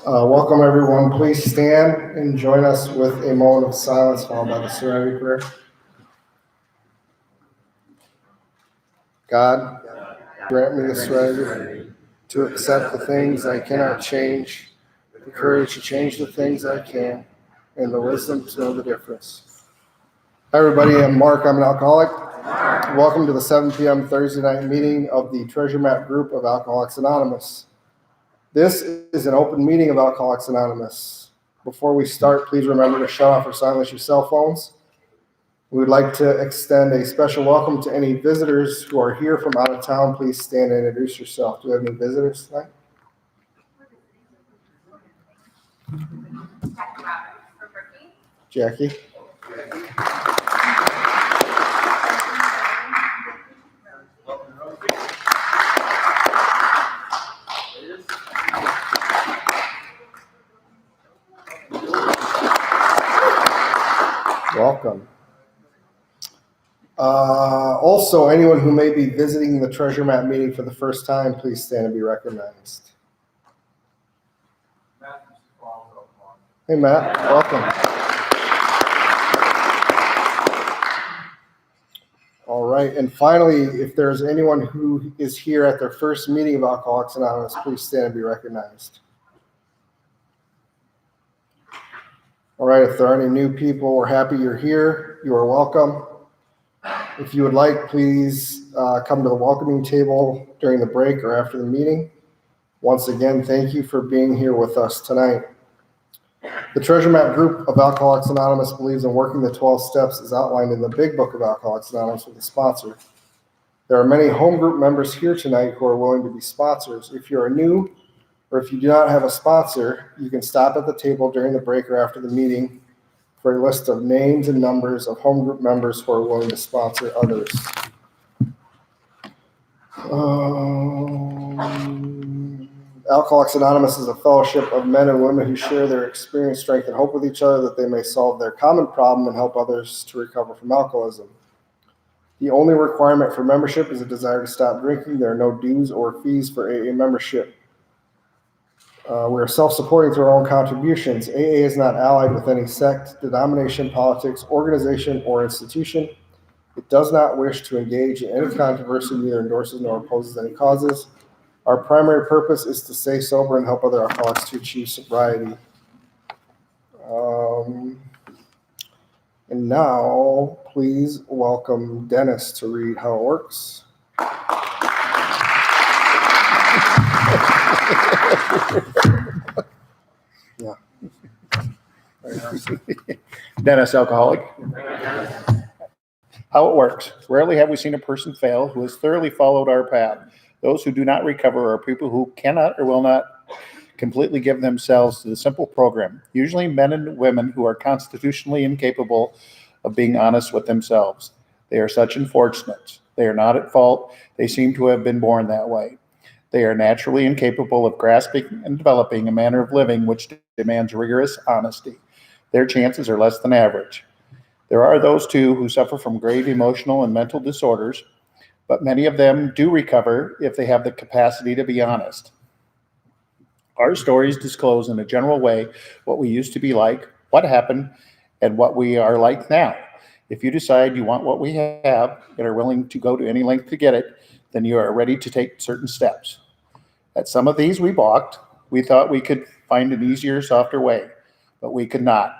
Welcome, everyone. Please stand and join us with a moment of silence followed by the serenity prayer. God, grant me the serenity to accept the things I cannot change, the courage to change the things I can, and the wisdom to know the difference. Hi, everybody. I'm Mark. I'm an alcoholic. Welcome to the 7 p.m. Thursday night meeting of the Treasure Map group of Alcoholics Anonymous. This is an open meeting of Alcoholics Anonymous. Before we start, please remember to shut off or silence your cell phones. We would like to extend a special welcome to any visitors who are here from out of town. Please stand and introduce yourself. Do we have any visitors tonight? Jackie. Welcome. Also, anyone who may be visiting the Treasure Map meeting for the first time, please stand and be recognized. Hey, Matt, welcome. All right, and finally, if there's anyone who is here at their first meeting of Alcoholics Anonymous, please stand and be recognized. All right, if there are any new people, we're happy you're here. You are welcome. If you would like, please come to the welcoming table during the break or after the meeting. Once again, thank you for being here with us tonight. The Treasure Map group of Alcoholics Anonymous believes in working the 12 steps as outlined in the Big Book of Alcoholics Anonymous with a sponsor. There are many home group members here tonight who are willing to be sponsors. If you are new or if you do not have a sponsor, you can stop at the table during the break or after the meeting for a list of names and numbers of home group members who are willing to sponsor others. Alcoholics Anonymous is a fellowship of men and women who share their experience, strength, and hope with each other that they may solve their common problem and help others to recover from alcoholism. The only requirement for membership is a desire to stop drinking. There are no dues or fees for AA membership. We are self-supporting through our own contributions. AA is not allied with any sect, denomination, politics, organization, or institution. It does not wish to engage in any controversy, neither endorses nor opposes any causes. Our primary purpose is to stay sober and help other alcoholics to achieve sobriety. And now, please welcome Dennis to read how it works. Yeah. Dennis, alcoholic. How it works. Rarely have we seen a person fail who has thoroughly followed our path. Those who do not recover are people who cannot or will not completely give themselves to the simple program, usually men and women who are constitutionally incapable of being honest with themselves. They are such unfortunates. They are not at fault. They seem to have been born that way. They are naturally incapable of grasping and developing a manner of living which demands rigorous honesty. Their chances are less than average. There are those, too, who suffer from grave emotional and mental disorders, but many of them do recover if they have the capacity to be honest. Our stories disclose in a general way what we used to be like, what happened, and what we are like now. If you decide you want what we have and are willing to go to any length to get it, then you are ready to take certain steps. At some of these we balked. We thought we could find an easier, softer way, but we could not.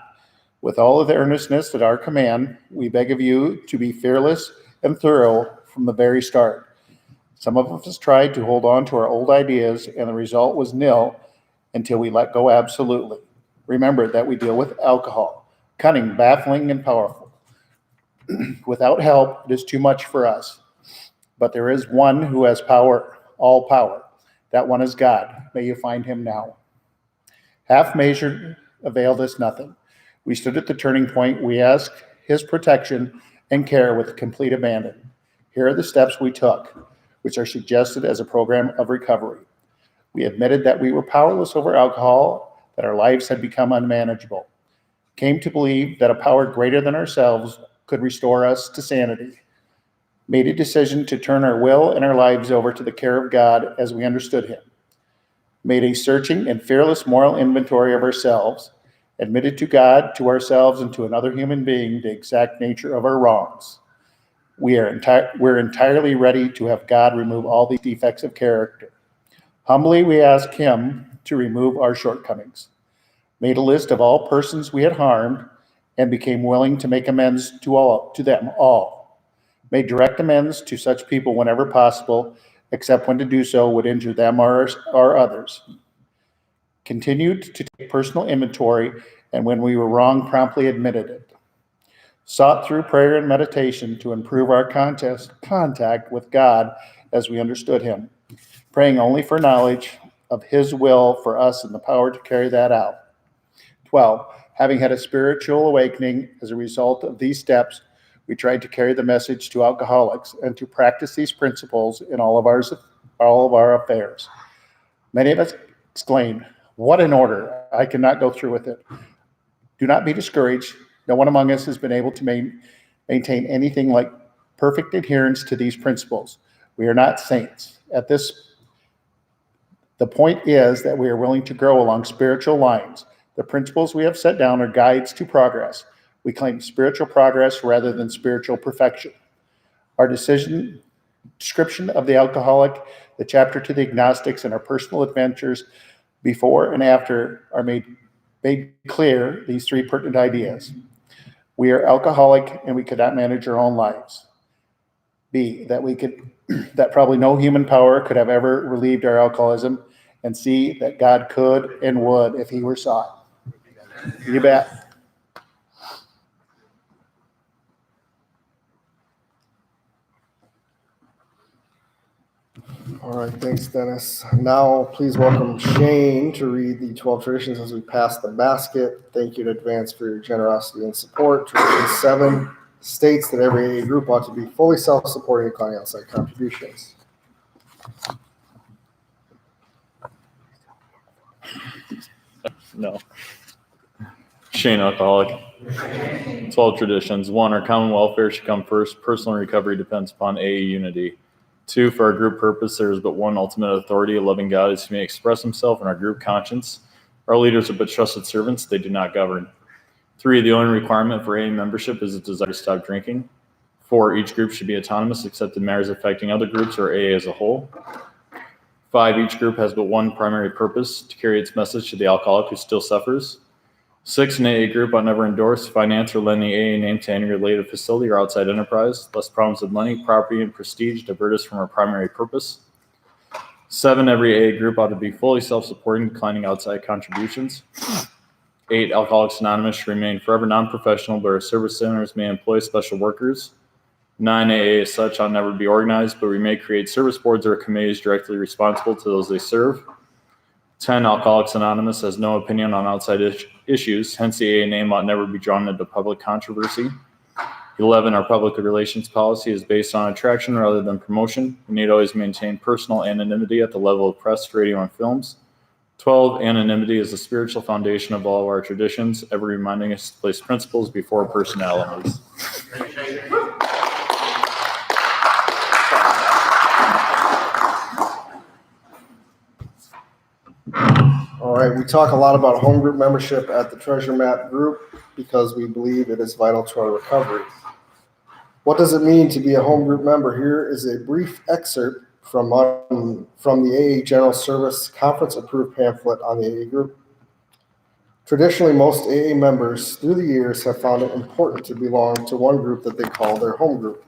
With all of the earnestness at our command, we beg of you to be fearless and thorough from the very start. Some of us tried to hold on to our old ideas, and the result was nil until we let go absolutely. Remember that we deal with alcohol, cunning, baffling, and powerful. Without help, it is too much for us. But there is one who has power, all power. That one is God. May you find him now. Half measured availed us nothing. We stood at the turning point. We asked his protection and care with complete abandon. Here are the steps we took, which are suggested as a program of recovery. We admitted that we were powerless over alcohol, that our lives had become unmanageable. Came to believe that a power greater than ourselves could restore us to sanity. Made a decision to turn our will and our lives over to the care of God as we understood Him. Made a searching and fearless moral inventory of ourselves. Admitted to God, to ourselves, and to another human being the exact nature of our wrongs. We're entirely ready to have God remove all these defects of character. Humbly, we ask Him to remove our shortcomings. Made a list of all persons we had harmed and became willing to make amends to them all. Made direct amends to such people whenever possible, except when to do so would injure them or others. Continued to take personal inventory, and when we were wrong, promptly admitted it. Sought through prayer and meditation to improve our contact with God as we understood Him, praying only for knowledge of His will for us and the power to carry that out. 12, having had a spiritual awakening as a result of these steps, we tried to carry the message to alcoholics and to practice these principles in all of our affairs. Many of us exclaimed, "What an order! I cannot go through with it." Do not be discouraged. No one among us has been able to maintain anything like perfect adherence to these principles. We are not saints. The point is that we are willing to grow along spiritual lines. The principles we have set down are guides to progress. We claim spiritual progress rather than spiritual perfection. Our description of the alcoholic, the chapter to the agnostics, and our personal adventures before and after are made clear these three pertinent ideas. We are alcoholic and we could not manage our own lives. B, that probably no human power could have ever relieved our alcoholism. And C, that God could and would if He were sought. You bet. All right, thanks, Dennis. Now, please welcome Shane to read the 12 traditions as we pass the basket. Thank you in advance for your generosity and support. Tradition 7 states that every AA group ought to be fully self-supporting, declining outside contributions. No. Shane, alcoholic. 12 traditions. 1, our common welfare should come first. Personal recovery depends upon AA unity. 2, for our group purpose, there is but one ultimate authority, a loving God, as He may express Himself in our group conscience. Our leaders are but trusted servants, they do not govern. 3, the only requirement for AA membership is a desire to stop drinking. 4, each group should be autonomous except in matters affecting other groups or AA as a whole. 5, each group has but one primary purpose, to carry its message to the alcoholic who still suffers. 6, an AA group ought never endorse, finance, or lend the AA name to any related facility or outside enterprise, lest problems of money, property, and prestige divert us from our primary purpose. 7, every AA group ought to be fully self-supporting, declining outside contributions. 8, Alcoholics Anonymous should remain forever non-professional, but our service centers may employ special workers. 9, AA as such ought never be organized, but we may create service boards or committees directly responsible to those they serve. 10, Alcoholics Anonymous has no opinion on outside issues, hence the AA name ought never be drawn into public controversy. 11, our public relations policy is based on attraction rather than promotion. We need always maintain personal anonymity at the level of press, radio, and films. 12, anonymity is the spiritual foundation of all of our traditions, ever reminding us to place principles before personalities. All right, we talk a lot about home group membership at the Treasure Map group because we believe it is vital to our recovery. What does it mean to be a home group member? Here is a brief excerpt from the AA General Service conference-approved pamphlet on the AA group. Traditionally, most AA members through the years have found it important to belong to one group that they call their home group.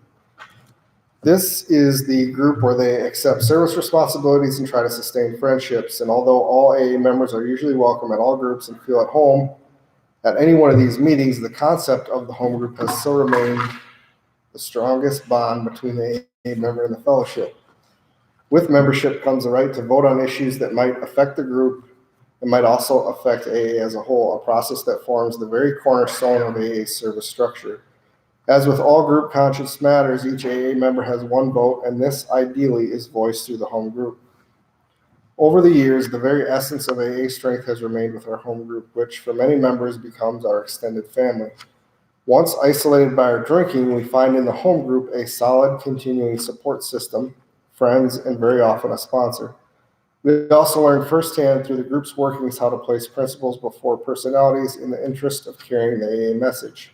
This is the group where they accept service responsibilities and try to sustain friendships. And although all AA members are usually welcome at all groups and feel at home at any one of these meetings, the concept of the home group has still remained the strongest bond between the AA member and the fellowship. With membership comes the right to vote on issues that might affect the group and might also affect AA as a whole, a process that forms the very cornerstone of AA's service structure. As with all group conscience matters, each AA member has one vote, and this ideally is voiced through the home group. Over the years, the very essence of AA strength has remained with our home group, which for many members becomes our extended family. Once isolated by our drinking, we find in the home group a solid continuing support system, friends, and very often a sponsor. We also learn firsthand through the group's workings how to place principles before personalities in the interest of carrying the AA message.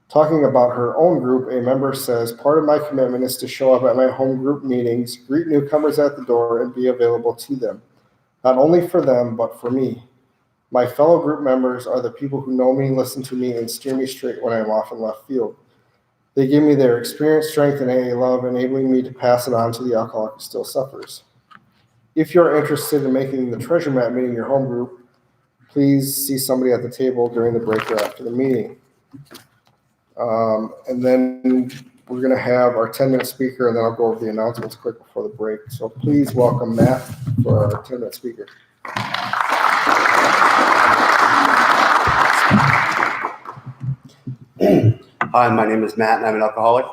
Talking about her own group, a member says, "Part of my commitment is to show up at my home group meetings, greet newcomers at the door, and be available to them. Not only for them, but for me. My fellow group members are the people who know me, listen to me, and steer me straight when I'm off in left field. They give me their experience, strength, and AA love, enabling me to pass it on to the alcoholic who still suffers." If you're interested in making the Treasure Map meeting your home group, please see somebody at the table during the break or after the meeting. And then we're going to have our 10-minute speaker, and then I'll go over the announcements quick before the break. So please welcome Matt for our 10-minute speaker. Hi, my name is Matt, and I'm an alcoholic.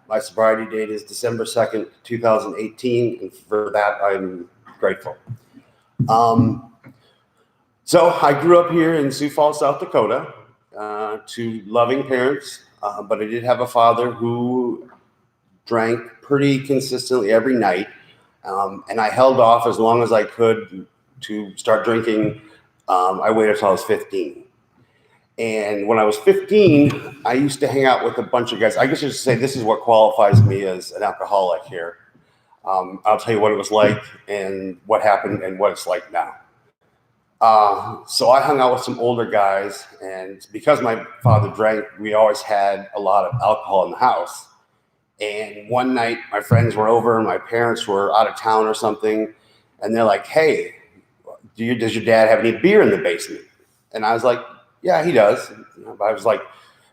My sobriety date is December 2nd, 2018, and for that, I'm grateful. So I grew up here in Sioux Falls, South Dakota, to loving parents, but I did have a father who drank pretty consistently every night, and I held off as long as I could to start drinking. I waited until I was 15. And when I was 15, I used to hang out with a bunch of guys. I guess I should say this is what qualifies me as an alcoholic here. I'll tell you what it was like and what happened and what it's like now. So I hung out with some older guys, and because my father drank, we always had a lot of alcohol in the house. And one night my friends were over and my parents were out of town or something. And they're like, "Hey, does your dad have any beer in the basement?" And I was like, "Yeah, he does." I was like,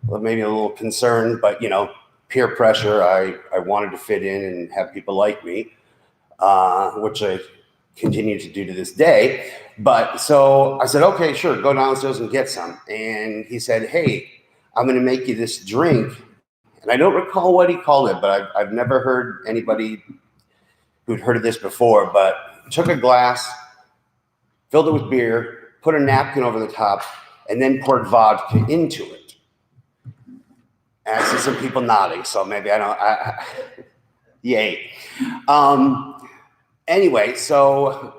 well, maybe a little concerned, but peer pressure. I wanted to fit in and have people like me, which I continue to do to this day. But so I said, "Okay, sure, go downstairs and get some." And he said, "Hey, I'm going to make you this drink." And I don't recall what he called it, but I've never heard anybody who'd heard of this before. But he took a glass, filled it with beer, put a napkin over the top, and then poured vodka into it. And I see some people nodding, so maybe yay. Anyway, so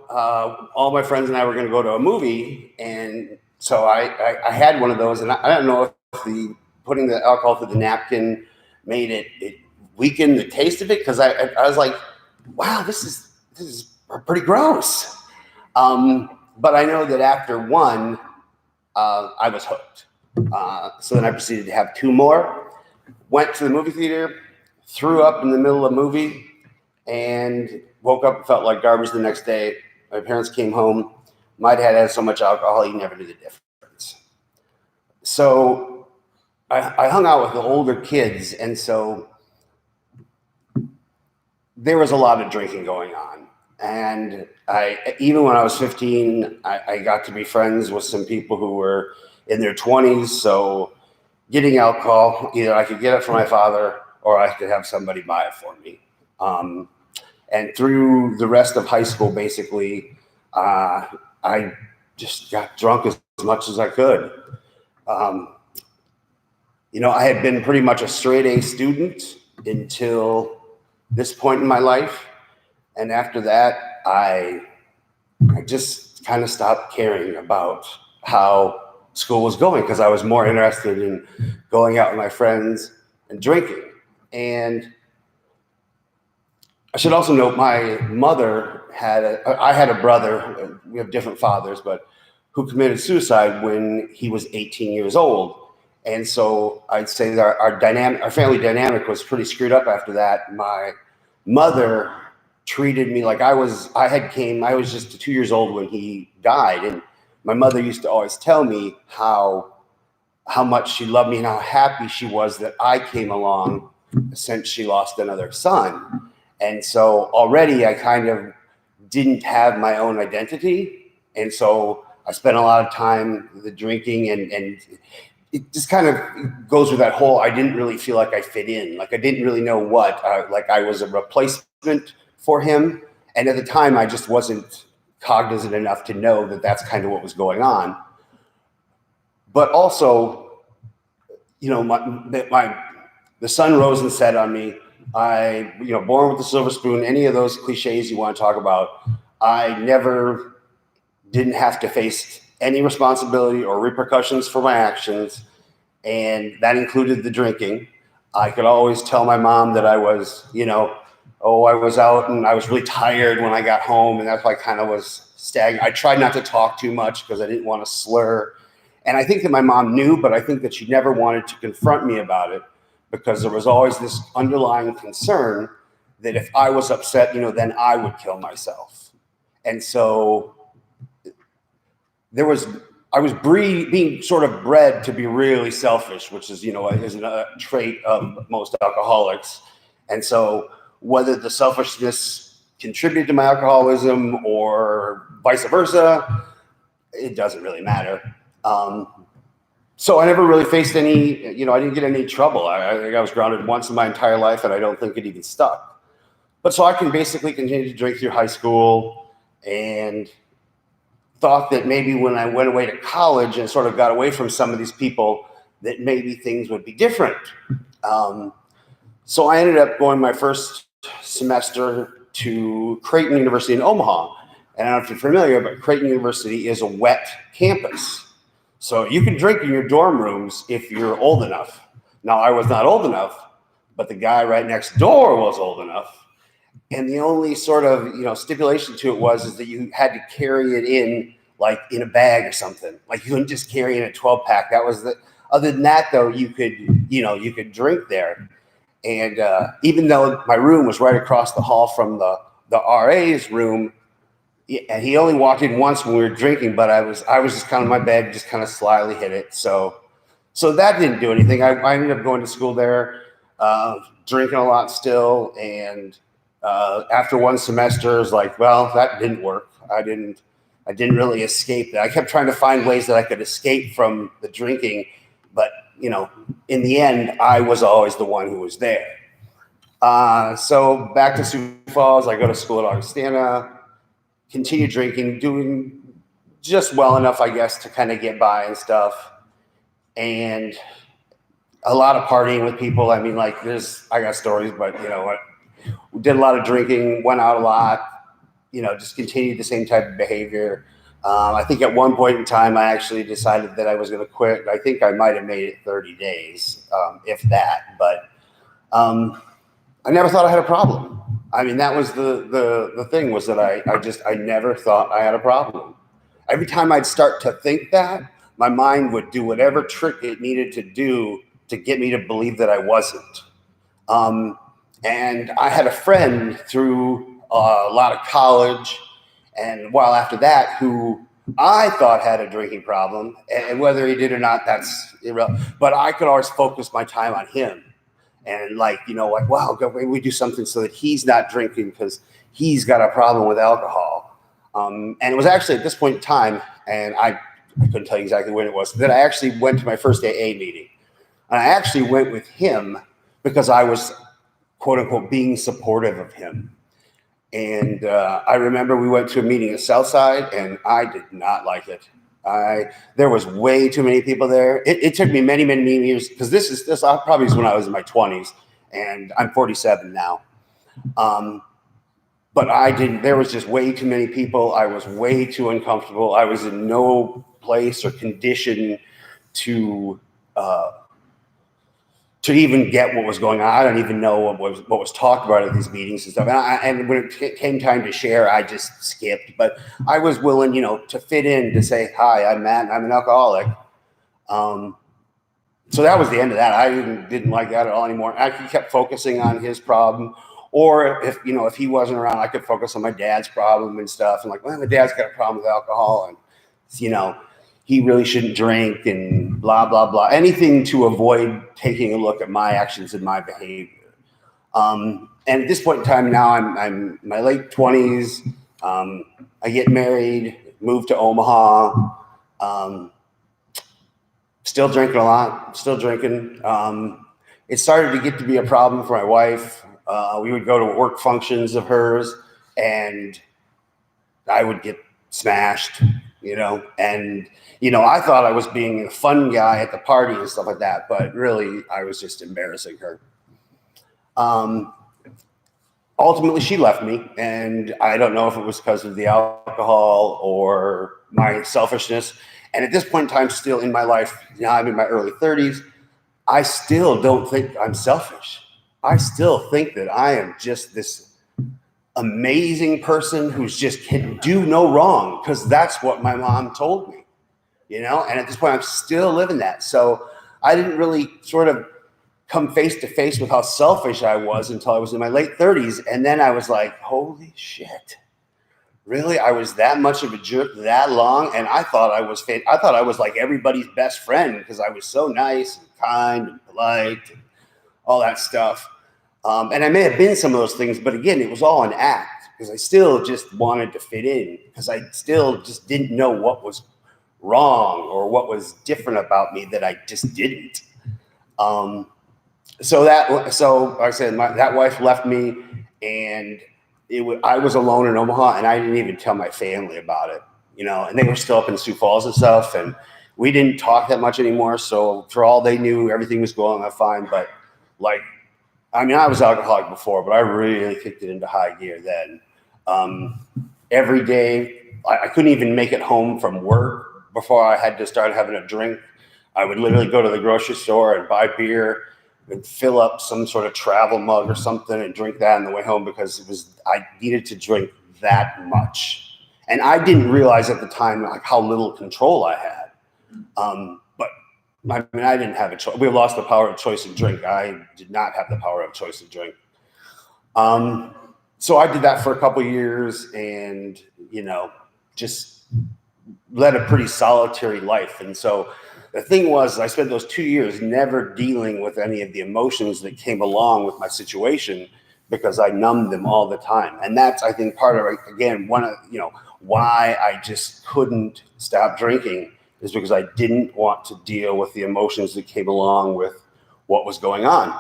all my friends and I were going to go to a movie, and so I had one of those, and I don't know if putting the alcohol through the napkin made it weaken the taste of it, because I was like, wow, this is pretty gross. But I know that after one, I was hooked. So then I proceeded to have two more, went to the movie theater, threw up in the middle of the movie, and woke up and felt like garbage the next day. My parents came home. My dad had so much alcohol, he never knew the difference. So I hung out with the older kids, and so there was a lot of drinking going on. And even when I was 15, I got to be friends with some people who were in their 20s. So getting alcohol, either I could get it from my father or I could have somebody buy it for me. And through the rest of high school, basically, I just got drunk as much as I could. I had been pretty much a straight A student until this point in my life. And after that, I just kind of stopped caring about how school was going, because I was more interested in going out with my friends and drinking. And I should also note my mother I had a brother, we have different fathers, but who committed suicide when he was 18 years old. And so I'd say that our family dynamic was pretty screwed up after that. My mother treated me like I was just 2 years old when he died. And my mother used to always tell me how much she loved me and how happy she was that I came along since she lost another son. And so already I kind of didn't have my own identity. And so I spent a lot of time with the drinking, and it just kind of goes with that whole, I didn't really feel like I fit in. Like I didn't really know what, like I was a replacement for him. And at the time, I just wasn't cognizant enough to know that that's kind of what was going on. But also, you know, the sun rose and set on me. Born with a silver spoon, any of those cliches you want to talk about, I never didn't have to face any responsibility or repercussions for my actions. And that included the drinking. I could always tell my mom that I was, I was out and I was really tired when I got home. And that's why I kind of was stagnant. I tried not to talk too much because I didn't want to slur. And I think that my mom knew, but I think that she never wanted to confront me about it because there was always this underlying concern that if I was upset, then I would kill myself. And so I was being sort of bred to be really selfish, which is, is a trait of most alcoholics. And so whether the selfishness contributed to my alcoholism or vice versa, it doesn't really matter. So I never really faced any, I didn't get any trouble. I think I was grounded once in my entire life, and I don't think it even stuck. But so I can basically continue to drink through high school, and thought that maybe when I went away to college and sort of got away from some of these people, that maybe things would be different. So I ended up going my first semester to Creighton University in Omaha. And I don't know if you're familiar, but Creighton University is a wet campus. So you can drink in your dorm rooms if you're old enough. Now, I was not old enough, but the guy right next door was old enough. And the only sort of, stipulation to it is that you had to carry it in like in a bag or something. Like you couldn't just carry in a 12-pack. That was other than that though, you could drink there. And even though my room was right across the hall from the RA's room, and he only walked in once when we were drinking, but I was just kind of in my bed, just kind of slyly hit it. So that didn't do anything. I ended up going to school there, drinking a lot still. And after one semester, I was like, well, that didn't work. I didn't really escape that. I kept trying to find ways that I could escape from the drinking, but in the end, I was always the one who was there. So back to Sioux Falls, I go to school at Augustana, continue drinking, doing just well enough, I guess, to kind of get by and stuff. And a lot of partying with people. I mean, like I got stories, but we did a lot of drinking, went out a lot, just continued the same type of behavior. I think at one point in time, I actually decided that I was going to quit. I think I might have made it 30 days, if that, but I never thought I had a problem. I mean, that was the thing was that I never thought I had a problem. Every time I'd start to think that, my mind would do whatever trick it needed to do to get me to believe that I wasn't. And I had a friend through a lot of college and a while after that who I thought had a drinking problem, and whether he did or not, that's irrelevant. But I could always focus my time on him. And wow, maybe we do something so that he's not drinking because he's got a problem with alcohol. And it was actually at this point in time, and I couldn't tell you exactly when it was, that I actually went to my first AA meeting. And I actually went with him because I was, quote unquote, being supportive of him. And I remember we went to a meeting at Southside, and I did not like it. There was way too many people there. It took me many, many, many years because this probably is when I was in my 20s, and I'm 47 now. But there was just way too many people. I was way too uncomfortable. I was in no place or condition to even get what was going on. I don't even know what was talked about at these meetings and stuff. And when it came time to share, I just skipped. But I was willing, to fit in, to say, hi, I'm Matt, and I'm an alcoholic. So that was the end of that. I didn't like that at all anymore. I kept focusing on his problem. Or if he wasn't around, I could focus on my dad's problem and stuff. And well, my dad's got a problem with alcohol, and he really shouldn't drink, and blah, blah, blah. Anything to avoid taking a look at my actions and my behavior. And at this point in time now, I'm in my late 20s. I get married, move to Omaha. Still drinking a lot, still drinking. It started to get to be a problem for my wife. We would go to work functions of hers, and I would get smashed, and I thought I was being a fun guy at the party and stuff like that, but really I was just embarrassing her. Ultimately, she left me, and I don't know if it was because of the alcohol or my selfishness. And at this point in time, still in my life, I'm in my early 30s, I still don't think I'm selfish. I still think that I am just this amazing person who's just can do no wrong, because that's what my mom told me, and at this point, I'm still living that. So I didn't really sort of come face to face with how selfish I was until I was in my late 30s. And then I was like, holy shit, really? I was that much of a jerk that long? And I thought I was like everybody's best friend because I was so nice and kind and polite and all that stuff. And I may have been some of those things, but again, it was all an act because I still just wanted to fit in, because I still just didn't know what was wrong or what was different about me that I just didn't. So like I said, that wife left me, and I was alone in Omaha, and I didn't even tell my family about it, and they were still up in Sioux Falls and stuff, and we didn't talk that much anymore. So for all they knew, everything was going on fine. But I was alcoholic before, but I really kicked it into high gear then. Every day, I couldn't even make it home from work before I had to start having a drink. I would literally go to the grocery store and buy beer and fill up some sort of travel mug or something and drink that on the way home, because I needed to drink that much. And I didn't realize at the time how little control I had. But I didn't have a choice. We lost the power of choice of drink. I did not have the power of choice of drink. So I did that for a couple of years, and just led a pretty solitary life. And so the thing was, I spent those 2 years never dealing with any of the emotions that came along with my situation, because I numbed them all the time. And that's, I think, part of, again, why I just couldn't stop drinking, is because I didn't want to deal with the emotions that came along with what was going on.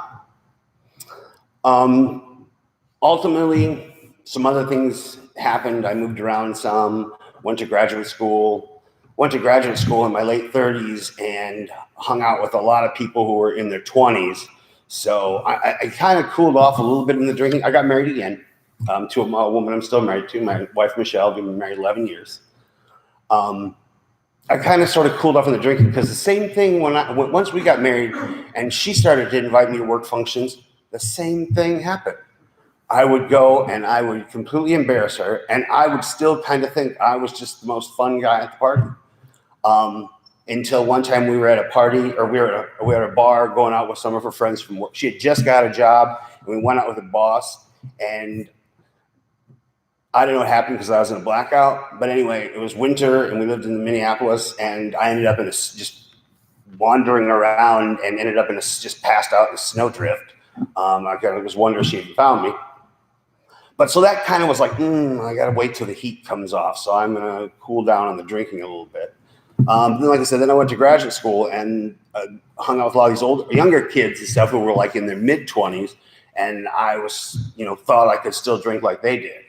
Ultimately, some other things happened. I moved around some, went to graduate school in my late 30s, and hung out with a lot of people who were in their 20s. So I kind of cooled off a little bit in the drinking. I got married again to a woman I'm still married to, my wife, Michelle. We've been married 11 years. I kind of sort of cooled off in the drinking, because the same thing once we got married and she started to invite me to work functions, the same thing happened. I would go and I would completely embarrass her, and I would still kind of think I was just the most fun guy at the party. Until one time we were at a party, or we were at a bar going out with some of her friends from work. She had just got a job, and we went out with a boss, and I don't know what happened because I was in a blackout. But anyway, it was winter, and we lived in Minneapolis, and I ended up just wandering around and ended up just passed out in a snowdrift. I kind of was wondering if she had found me. But so that kind of was like, I got to wait till the heat comes off. So I'm going to cool down on the drinking a little bit. Then, like I said, then I went to graduate school and hung out with a lot of these younger kids and stuff who were like in their mid-20s. And I was, thought I could still drink like they did.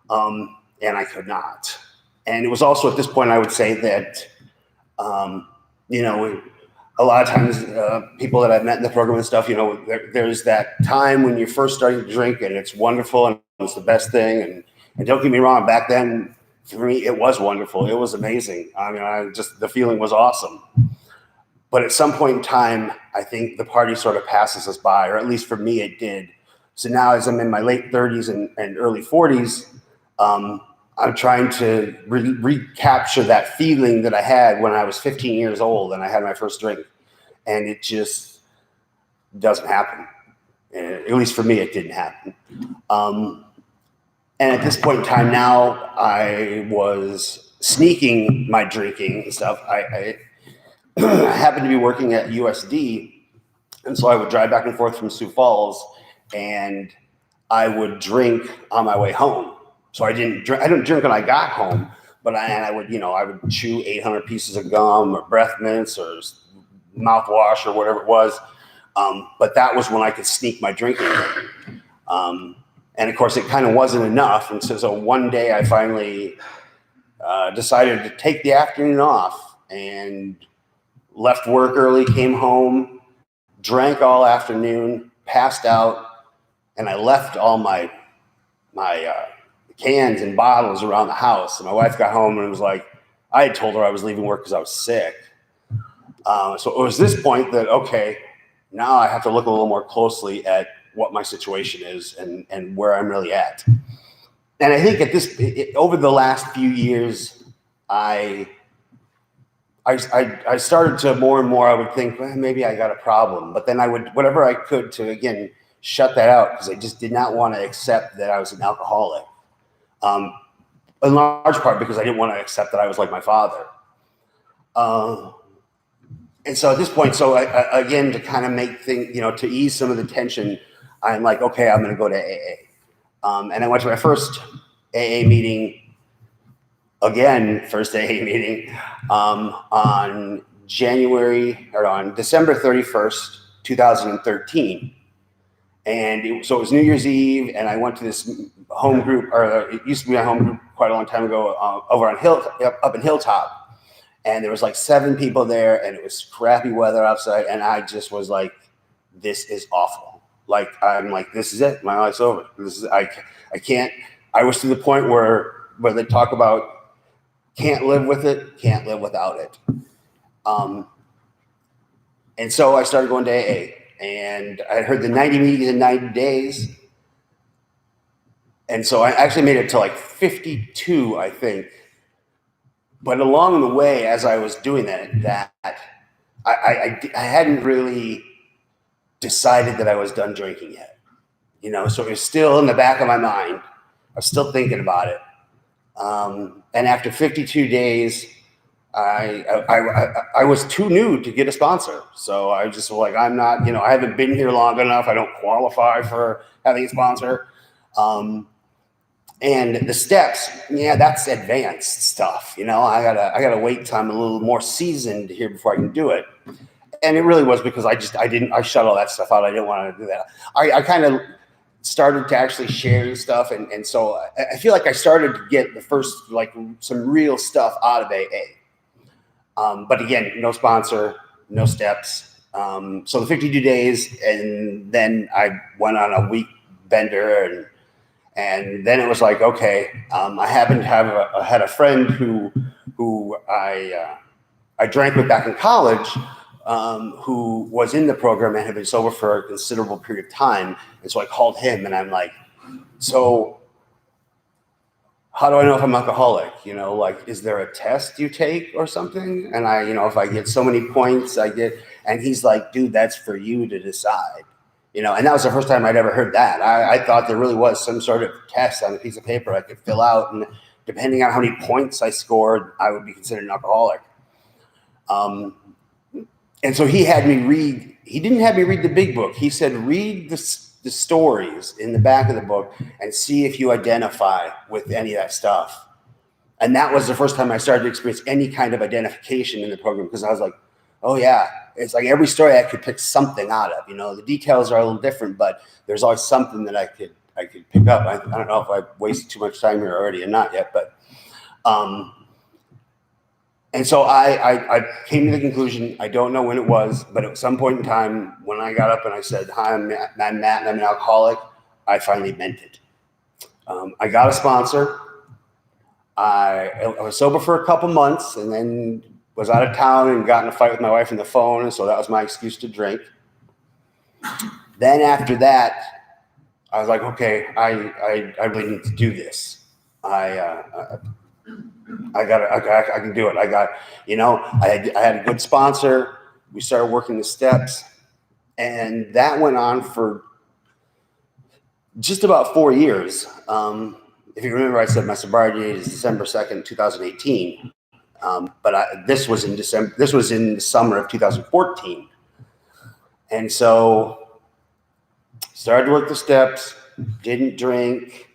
And I could not. And it was also at this point, I would say that, a lot of times people that I've met in the program and stuff, there's that time when you're first starting to drink and it's wonderful and it's the best thing. And don't get me wrong, back then, for me, it was wonderful. It was amazing. I mean, the feeling was awesome. But at some point in time, I think the party sort of passes us by, or at least for me, it did. So now as I'm in my late 30s and early 40s, I'm trying to recapture that feeling that I had when I was 15 years old and I had my first drink. And it just doesn't happen. At least for me, it didn't happen. And at this point in time now, I was sneaking my drinking and stuff. I happened to be working at USD, and so I would drive back and forth from Sioux Falls, and I would drink on my way home. So I didn't drink when I got home, but I would chew 800 pieces of gum or breath mints or mouthwash or whatever it was. But that was when I could sneak my drinking. And of course, it kind of wasn't enough. And so one day I finally decided to take the afternoon off and left work early, came home, drank all afternoon, passed out, and I left all my cans and bottles around the house. And my wife got home and was like, I had told her I was leaving work because I was sick. So it was this point that, okay, now I have to look a little more closely at what my situation is and where I'm really at. And I think over the last few years, I started to more and more, I would think, well, maybe I got a problem. But then I would, whatever I could to, again, shut that out, because I just did not want to accept that I was an alcoholic. In large part because I didn't want to accept that I was like my father. And so at this point, again, to kind of make things, to ease some of the tension, I'm like, okay, I'm going to go to AA. And I went to my first AA meeting, first AA meeting, on December 31st, 2013. And so it was New Year's Eve, and I went to this home group, or it used to be a home group quite a long time ago, up in Hilltop. And there was like 7 people there, and it was crappy weather outside, and I just was like, this is awful. Like, I'm like, this is it. My life's over. I can't. I was to the point where they talk about can't live with it, can't live without it. And so I started going to AA. And I heard the 90 meetings in 90 days. And so I actually made it to like 52, I think. But along the way, as I was doing that I hadn't really decided that I was done drinking yet. So it was still in the back of my mind. I was still thinking about it. And after 52 days, I was too new to get a sponsor. So I just was like, I'm not, I haven't been here long enough. I don't qualify for having a sponsor. And the steps, that's advanced stuff. I gotta wait till I'm a little more seasoned here before I can do it. And it really was because I shut all that stuff out. I didn't want to do that. I kind of started to actually share stuff. And so I feel like I started to get the first, like, some real stuff out of AA. But again, no sponsor, no steps. So the 52 days, and then I went on a week bender, and then it was like, okay, I happened to had a friend who I drank with back in college, who was in the program and had been sober for a considerable period of time. And so I called him, and I'm like, so how do I know if I'm alcoholic? Is there a test you take or something? And if I get so many points, and he's like, dude, that's for you to decide. And that was the first time I'd ever heard that. I thought there really was some sort of test on a piece of paper I could fill out, and depending on how many points I scored, I would be considered an alcoholic. And so he didn't have me read the big book. He said, read the stories in the back of the book and see if you identify with any of that stuff. And that was the first time I started to experience any kind of identification in the program, because I was like, oh yeah, it's like every story I could pick something out of. The details are a little different, but there's always something that I could pick up. I don't know if I've wasted too much time here already or not yet, but and so I came to the conclusion, I don't know when it was, but at some point in time when I got up and I said, hi, I'm Matt and I'm an alcoholic, I finally meant it. I got a sponsor. I was sober for a couple months, and then was out of town and got in a fight with my wife on the phone. And so that was my excuse to drink. Then after that, I was like, okay, I really need to do this. I can do it. I had a good sponsor. We started working the steps, and that went on for just about 4 years. If you remember, I said my sobriety date is December 2nd, 2018. But this was in December. This was in the summer of 2014. And so started to work the steps, didn't drink.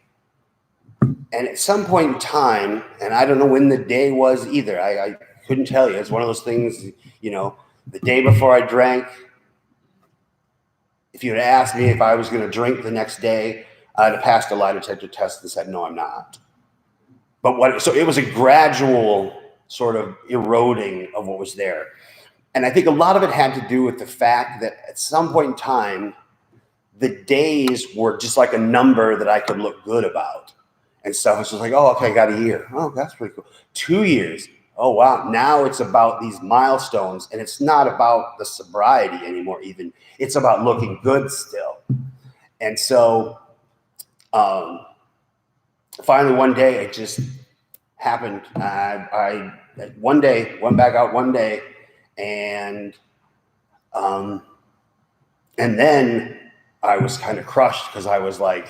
And at some point in time, and I don't know when the day was either, I couldn't tell you. It's one of those things, the day before I drank, if you had asked me if I was going to drink the next day, I had passed a lie detector test and said, no, I'm not. But so it was a gradual sort of eroding of what was there. And I think a lot of it had to do with the fact that at some point in time, the days were just like a number that I could look good about. And stuff was just like, oh, okay, I got a year. Oh, that's pretty cool. 2 years. Oh, wow. Now it's about these milestones, and it's not about the sobriety anymore, even. It's about looking good still. And so finally, one day, it just happened. I one day went back out one day, and then I was kind of crushed because I was like,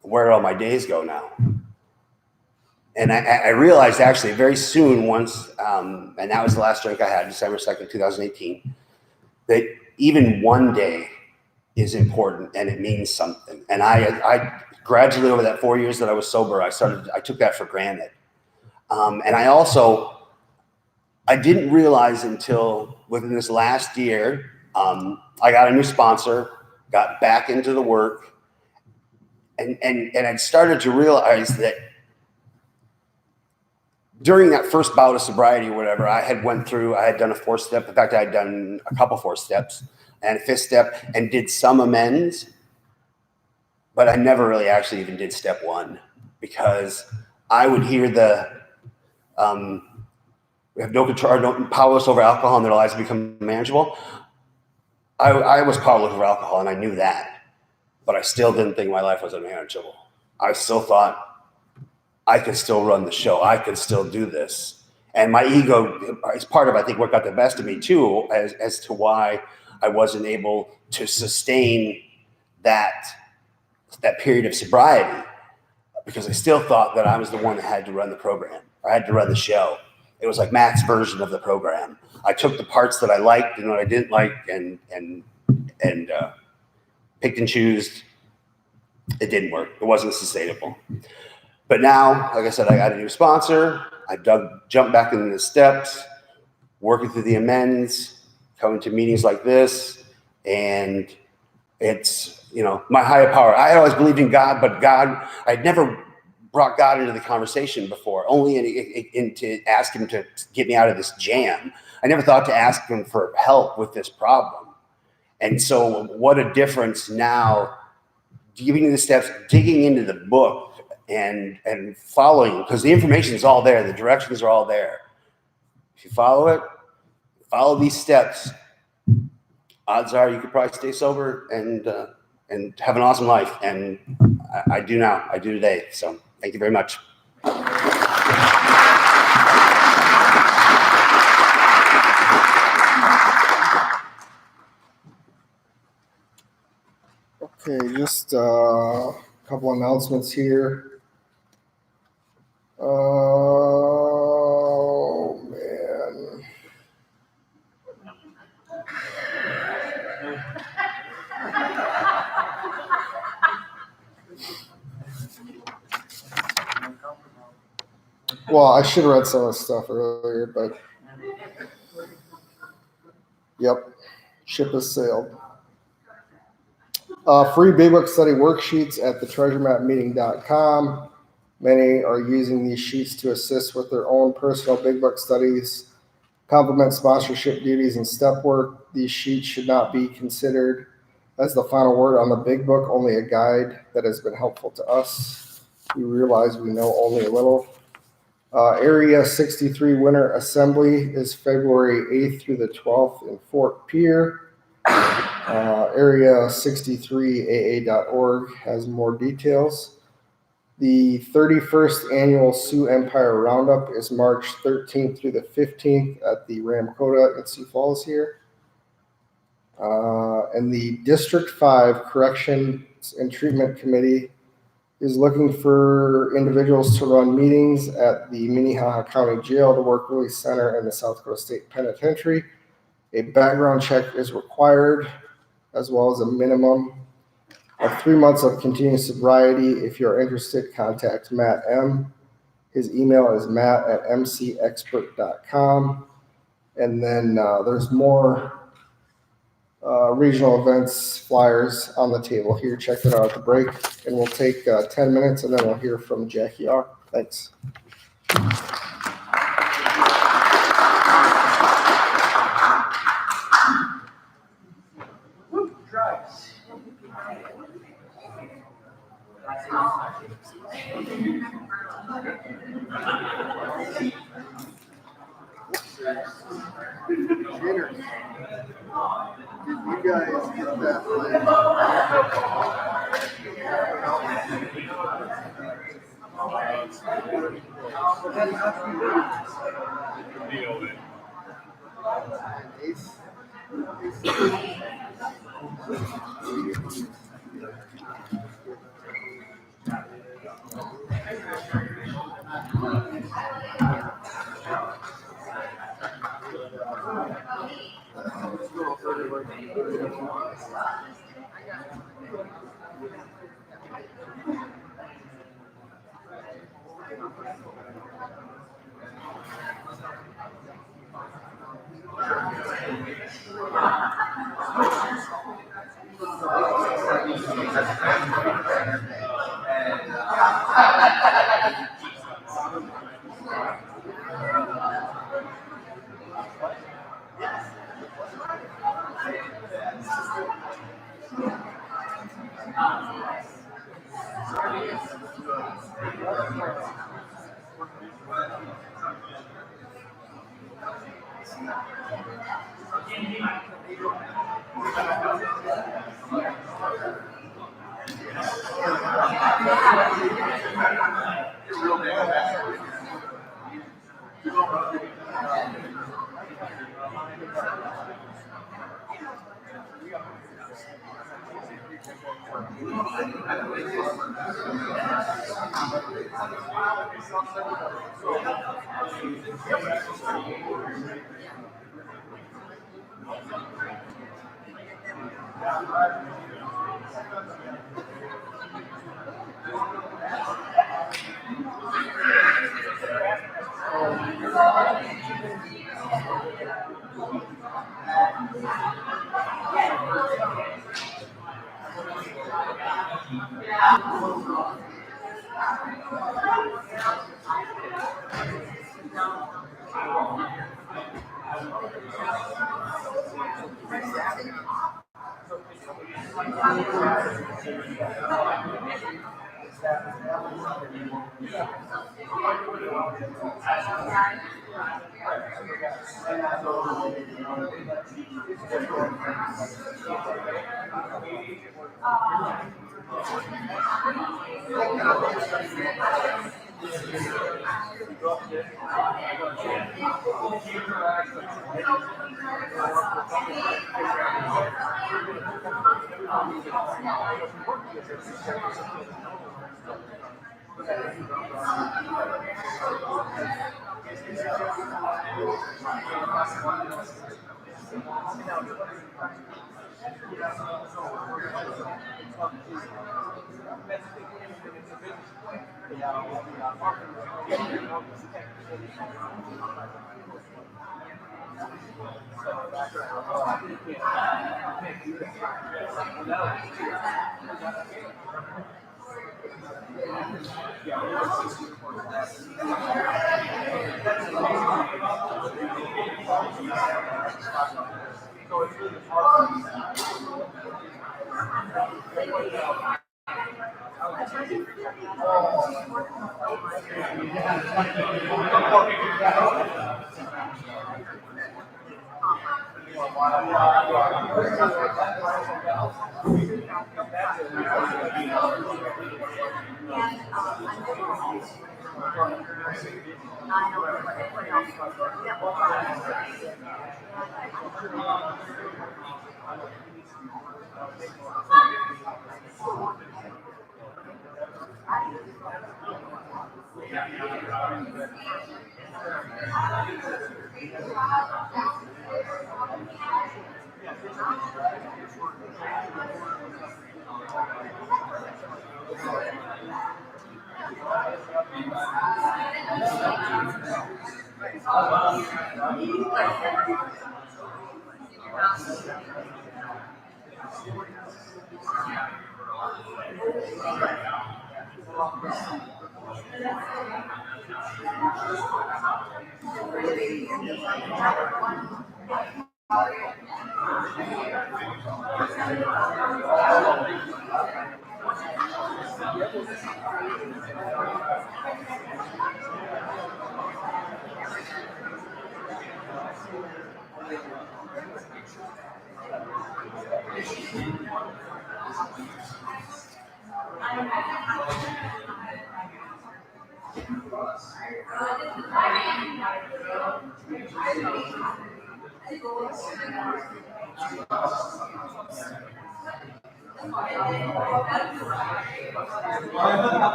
where did all my days go now? And I realized actually very soon once, and that was the last drink I had, December 2nd, 2018, that even one day is important and it means something. And I gradually over that 4 years that I was sober, I took that for granted. And I didn't realize until within this last year, I got a new sponsor, got back into the work, and I started to realize that during that first bout of sobriety or whatever, I had done a 4-step. In fact, I had done a couple 4 steps and a 5th step and did some amends, but I never really actually even did step 1 because I would hear we have no control, no powerless over alcohol and their lives become manageable. I was powerless over alcohol and I knew that, but I still didn't think my life was unmanageable. I still thought I could still run the show. I could still do this. And my ego is part of, I think, what got the best of me too, as to why I wasn't able to sustain that period of sobriety, because I still thought that I was the one that had to run the program. I had to run the show. It was like Matt's version of the program. I took the parts that I liked and what I didn't like and picked and chose. It didn't work. It wasn't sustainable. But now, like I said, I got a new sponsor. I jumped back into the steps, working through the amends, coming to meetings like this. And it's, my higher power. I always believed in God, but I'd never brought God into the conversation before, only to ask him to get me out of this jam. I never thought to ask him for help with this problem. And so what a difference now, giving the steps, digging into the book, and following, because the information is all there, the directions are all there. If you follow these steps, odds are you could probably stay sober and have an awesome life. And I do now. I do today. So thank you very much. Okay, just a couple announcements here. Oh, man. Well, I should have read some of the stuff earlier, but yep, ship has sailed. Free Big Book Study worksheets at thetreasuremapmeeting.com. Many are using these sheets to assist with their own personal Big Book studies, complement sponsorship duties, and step work. These sheets should not be considered as the final word on the Big Book, only a guide that has been helpful to us. We realize we know only a little. Area 63 Winter Assembly is February 8th through the 12th in Fort Pierre. Area 63AA.org has more details. The 31st annual Sioux Empire Roundup is March 13th through the 15th at the Ramkota in Sioux Falls here. And the District 5 Corrections and Treatment Committee is looking for individuals to run meetings at the Minnehaha County Jail, the Work Release Center, and the South Dakota State Penitentiary. A background check is required, as well as a minimum of 3 months of continuous sobriety. If you're interested, contact Matt M. His email is matt@mcexpert.com. And then there's more regional events flyers on the table here. Check it out at the break, and we'll take 10 minutes, and then we'll hear from Jackie R. Thanks. You guys get that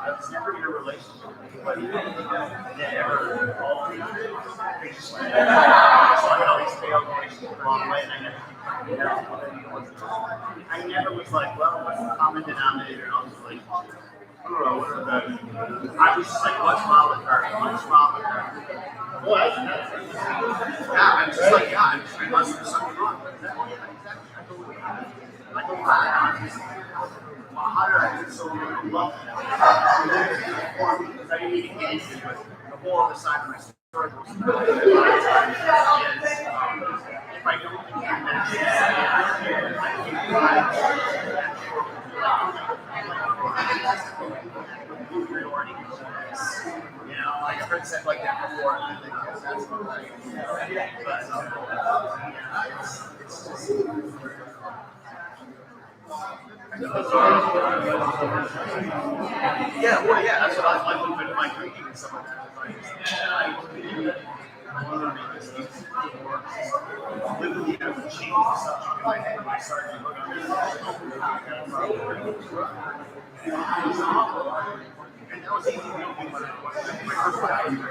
I was never in a relationship with anybody that ever called me. They just like, so I always failed relationships the wrong way, and I never was like, well, what's the common denominator in all these relationships? I don't know, what are the, I was just like, what's wrong with her? What's wrong with her? Well, I'm just like, yeah, I must do something wrong. Exactly. I go, how did I get so love? Because I didn't even get into it, but the whole other side of my story was if I don't think priority. You know, like I've heard said like that before, and I think that's right. But it's just. Yeah, well, yeah, that's what I like with my drinking and stuff like that. I literally have to change the subject in my head when I started to look at it. And that was easy to do when I was my first time.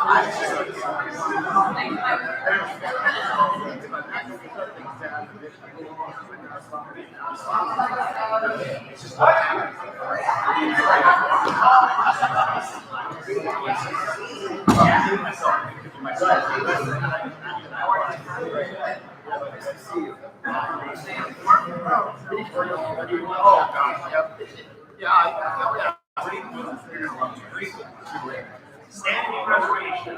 I was just like, Oh, gosh, yep. Yeah. Standing reservation.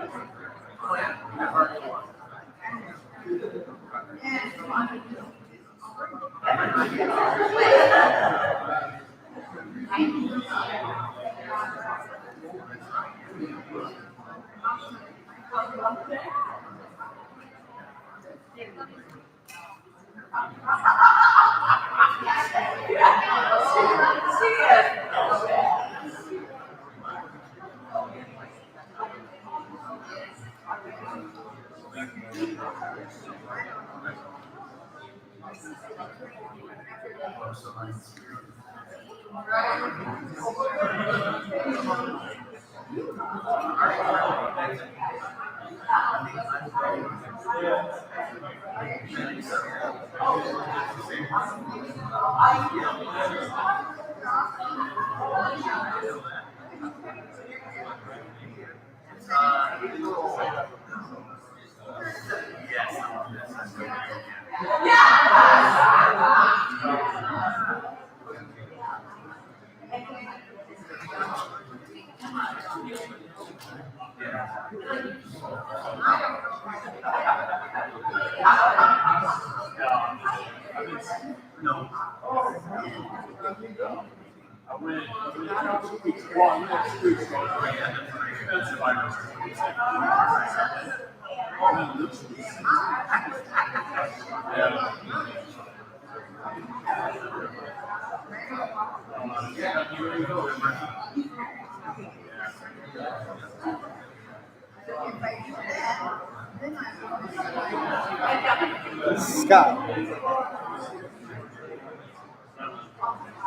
Scott.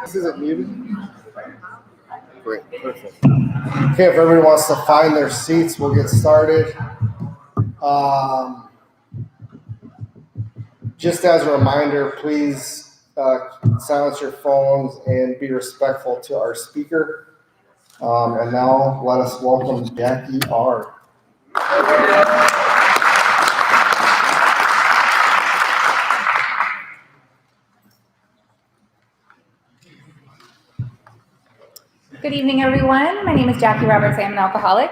This isn't muted? Great, perfect. Okay, if everybody wants to find their seats, we'll get started. Just as a reminder, please silence your phones and be respectful to our speaker. And now let us welcome Jackie R. Good evening, everyone. My name is Jackie Roberts. I am an alcoholic.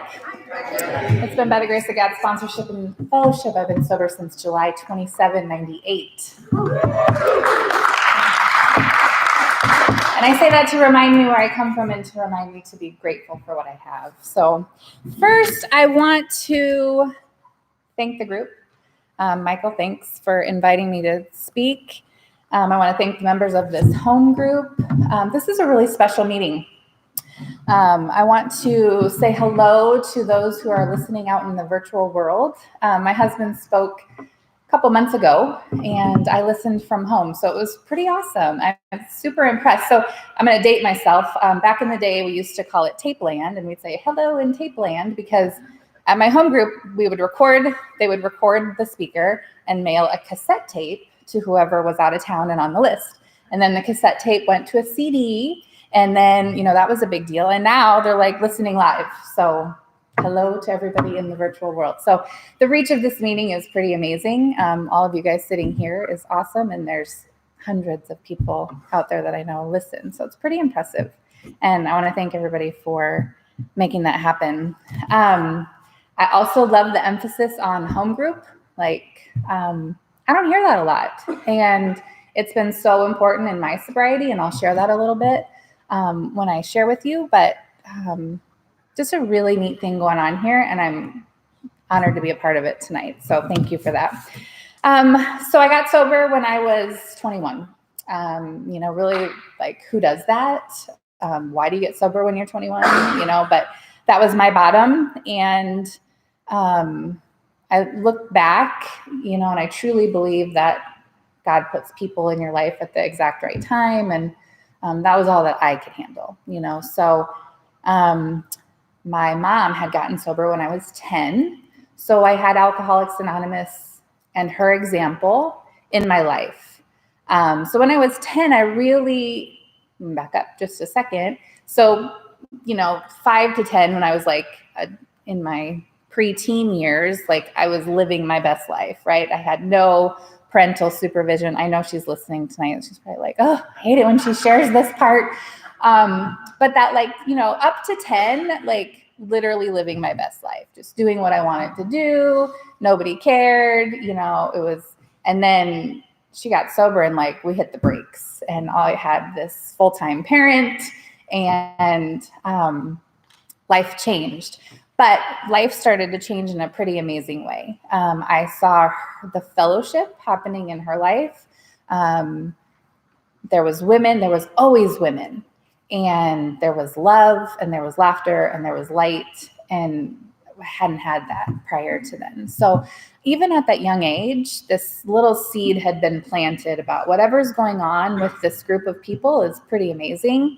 It's been by the grace of God's sponsorship and fellowship. I've been sober since July 27, 98. And I say that to remind me where I come from and to remind me to be grateful for what I have. So first, I want to thank the group. Michael, thanks for inviting me to speak. I want to thank the members of this home group. This is a really special meeting. I want to say hello to those who are listening out in the virtual world. My husband spoke a couple months ago, and I listened from home, so it was pretty awesome. I'm super impressed. So I'm going to date myself. Back in the day, we used to call it Tape Land, and we'd say hello in Tape Land because at my home group, they would record the speaker and mail a cassette tape to whoever was out of town and on the list. And then the cassette tape went to a CD. And then, that was a big deal. And now they're like listening live. So hello to everybody in the virtual world. So the reach of this meeting is pretty amazing. All of you guys sitting here is awesome. And there's hundreds of people out there that I know listen. So it's pretty impressive. And I want to thank everybody for making that happen. I also love the emphasis on home group. I don't hear that a lot. And it's been so important in my sobriety. And I'll share that a little bit when I share with you, but just a really neat thing going on here, and I'm honored to be a part of it tonight. So thank you for that. So I got sober when I was 21. Really who does that? Why do you get sober when you're 21? But that was my bottom. And I look back, and I truly believe that God puts people in your life at the exact right time. And that was all that I could handle, So my mom had gotten sober when I was 10. So I had Alcoholics Anonymous and her example in my life. So when I was 10, I really, back up just a second. So, 5 to 10, when I was like in my preteen years, like I was living my best life, right? I had no parental supervision. I know she's listening tonight. She's probably like, oh, I hate it when she shares this part. But that up to 10, like literally living my best life, just doing what I wanted to do. Nobody cared, it was, and then she got sober and like we hit the brakes, and I had this full-time parent, and life changed. But life started to change in a pretty amazing way. I saw the fellowship happening in her life. There was women, there was always women, and there was love, and there was laughter, and there was light, and I hadn't had that prior to then. So even at that young age, this little seed had been planted about whatever's going on with this group of people is pretty amazing,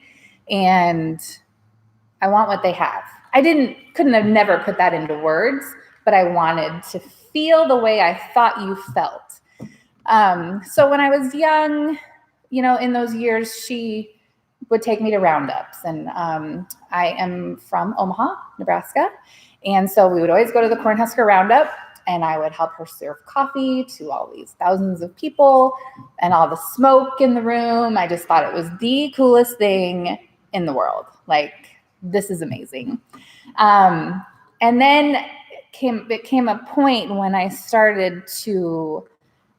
and I want what they have. I couldn't have never put that into words, but I wanted to feel the way I thought you felt. So when I was young, in those years, she would take me to roundups, and I am from Omaha, Nebraska. And so we would always go to the Cornhusker Roundup, and I would help her serve coffee to all these thousands of people and all the smoke in the room. I just thought it was the coolest thing in the world. Like, this is amazing. And then it came a point when I started to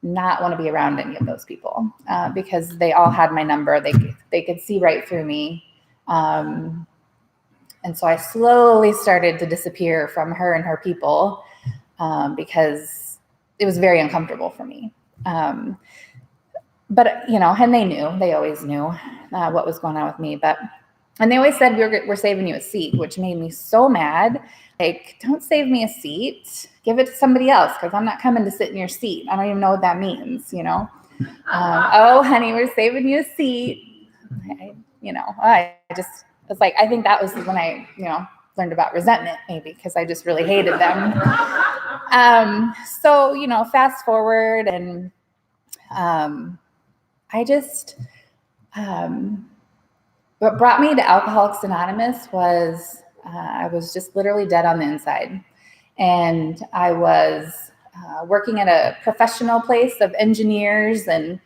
not want to be around any of those people because they all had my number. They could see right through me. And so I slowly started to disappear from her and her people because it was very uncomfortable for me. But, and they always knew what was going on with me. And they always said, we're saving you a seat, which made me so mad. Like, don't save me a seat. Give it to somebody else, because I'm not coming to sit in your seat. I don't even know what that means, oh, honey, we're saving you a seat. I think that was when I, learned about resentment, maybe, because I just really hated them. So, fast forward, and what brought me to Alcoholics Anonymous was I was just literally dead on the inside. And I was working at a professional place of engineers, and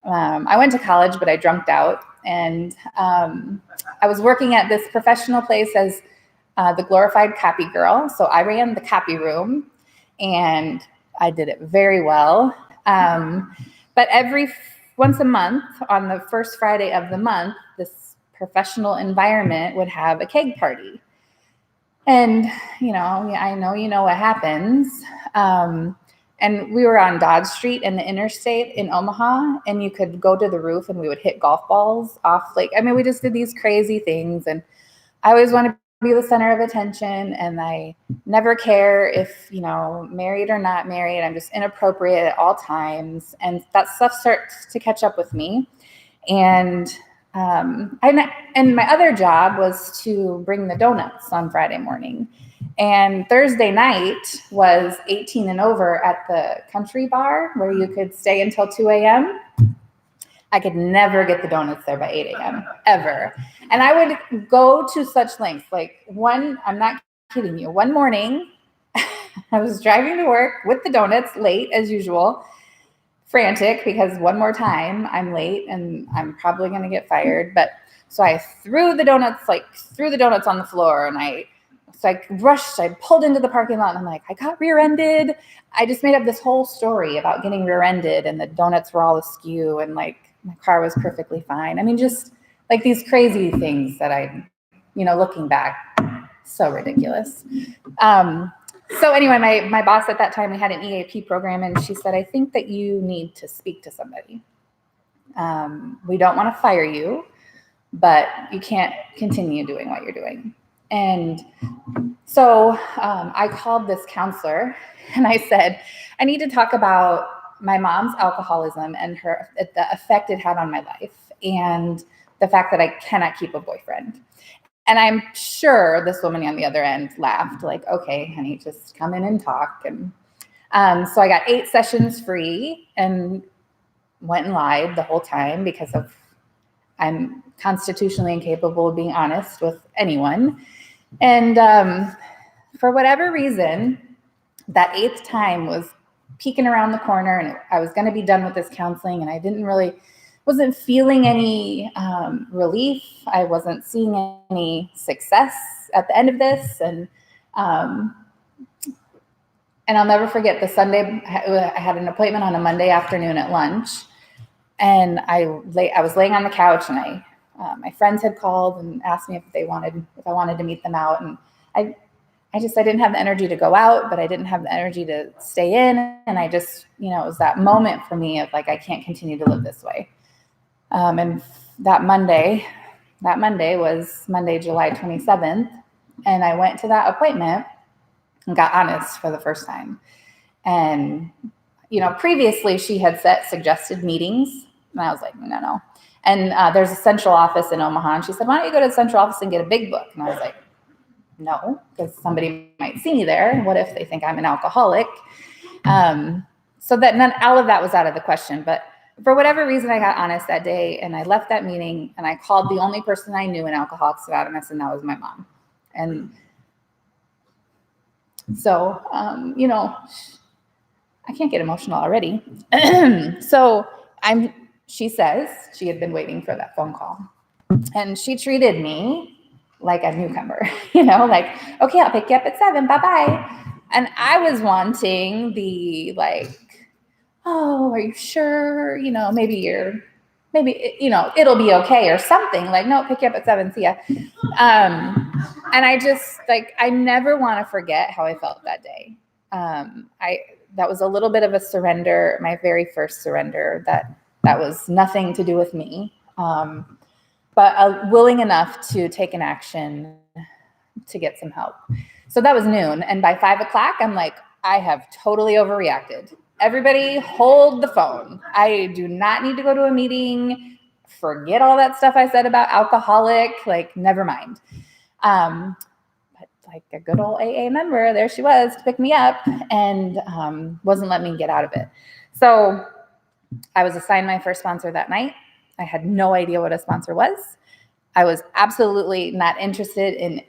I went to college, but I drunked out. And I was working at this professional place as the glorified copy girl. So I ran the copy room, and I did it very well. But once a month, on the first Friday of the month, this professional environment would have a keg party. And, I know what happens. And we were on Dodge Street in the interstate in Omaha, and you could go to the roof and we would hit golf balls off. We just did these crazy things. And I always want to be the center of attention. And I never care if, married or not married. I'm just inappropriate at all times. And that stuff starts to catch up with me. And my other job was to bring the donuts on Friday morning. And Thursday night was 18 and over at the country bar where you could stay until 2 a.m. I could never get the donuts there by 8 a.m. ever. And I would go to such lengths. I'm not kidding you. One morning, I was driving to work with the donuts late as usual, frantic because one more time I'm late and I'm probably going to get fired. So I threw the donuts on the floor, and I rushed, I pulled into the parking lot, and I'm like, I got rear-ended. I just made up this whole story about getting rear-ended, and the donuts were all askew, and my car was perfectly fine. I mean, just these crazy things that I, looking back, so ridiculous. So anyway, my boss at that time, we had an EAP program, and she said, I think that you need to speak to somebody. We don't want to fire you, but you can't continue doing what you're doing. And so I called this counselor, and I said, I need to talk about my mom's alcoholism and the effect it had on my life, and the fact that I cannot keep a boyfriend. And I'm sure this woman on the other end laughed, like, okay, honey, just come in and talk. And so I got 8 sessions free. And went and lied the whole time because I'm constitutionally incapable of being honest with anyone. And for whatever reason, that 8th time was peeking around the corner, and I was going to be done with this counseling, and I wasn't feeling any relief. I wasn't seeing any success at the end of this. And I'll never forget the Sunday. I had an appointment on a Monday afternoon at lunch, and I was laying on the couch, and my friends had called and asked me if I wanted to meet them out, and I didn't have the energy to go out, but I didn't have the energy to stay in, and I just, it was that moment for me of like, I can't continue to live this way. And that Monday was Monday, July 27th, and I went to that appointment and got honest for the first time. And previously she had suggested meetings, and I was like, no. And there's a central office in Omaha, and she said, why don't you go to the central office and get a big book? And I was like, no, because somebody might see me there. And what if they think I'm an alcoholic? So that all of that was out of the question. But for whatever reason, I got honest that day, and I left that meeting, and I called the only person I knew in Alcoholics Anonymous, and that was my mom. And so, I can't get emotional already. So she says she had been waiting for that phone call, and she treated me like a newcomer, like, okay, I'll pick you up at 7, bye-bye. And I was wanting the oh, are you sure? Maybe it'll be okay or something, like, no, pick you up at 7, see ya. And I just I never want to forget how I felt that day. That was a little bit of a surrender, my very first surrender, that was nothing to do with me. But willing enough to take an action to get some help. So that was noon. And by 5 o'clock, I'm like, I have totally overreacted. Everybody hold the phone. I do not need to go to a meeting. Forget all that stuff I said about alcoholic, never mind. But a good old AA member, there she was to pick me up, and wasn't letting me get out of it. So I was assigned my first sponsor that night. I had no idea what a sponsor was. I was absolutely not interested in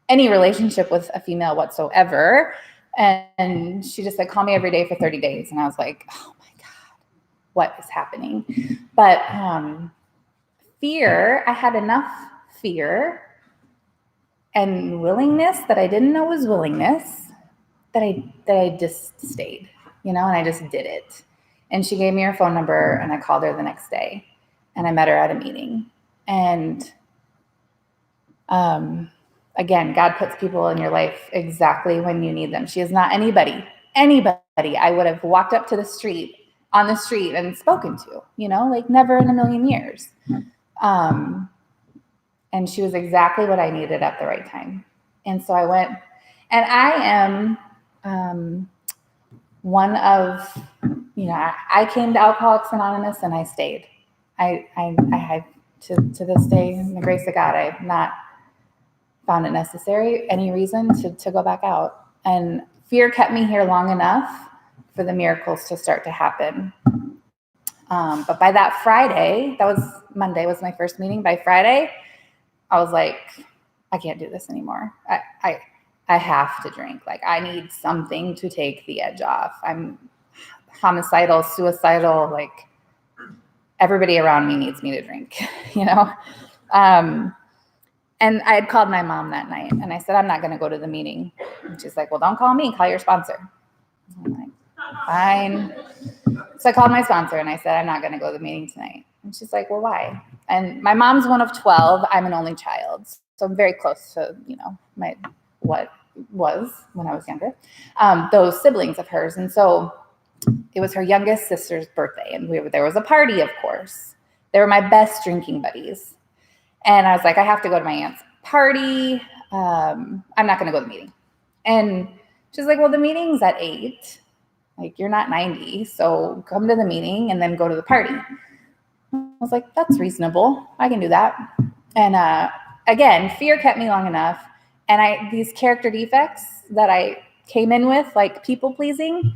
any relationship with a female whatsoever. And she just said, call me every day for 30 days. And I was like, oh my God, what is happening? But fear, I had enough fear and willingness that I didn't know was willingness, that I just stayed, and I just did it. And she gave me her phone number, and I called her the next day. And I met her at a meeting. And again, God puts people in your life exactly when you need them. She is not anybody I would have walked up to on the street and spoken to, never in a million years. And she was exactly what I needed at the right time. And so I went, and I am one of, I came to Alcoholics Anonymous and I stayed. I had to this day, in the grace of God, I have not found it necessary, any reason to go back out. And fear kept me here long enough for the miracles to start to happen. But by that Friday, Monday was my first meeting. By Friday, I was like, I can't do this anymore. I have to drink. I need something to take the edge off. I'm homicidal, suicidal, everybody around me needs me to drink, And I had called my mom that night, and I said, I'm not going to go to the meeting. And she's like, well, don't call me, call your sponsor. I'm like, fine. So I called my sponsor, and I said, I'm not going to go to the meeting tonight. And she's like, well, why? And my mom's one of 12. I'm an only child. So I'm very close to, what was when I was younger, those siblings of hers. And so it was her youngest sister's birthday, and there was a party, of course. They were my best drinking buddies. And I was like, I have to go to my aunt's party. I'm not going to go to the meeting. And she's like, well, the meeting's at 8. You're not 90, so come to the meeting and then go to the party. I was like, that's reasonable. I can do that. And again, fear kept me long enough. And these character defects that I came in with, like people pleasing,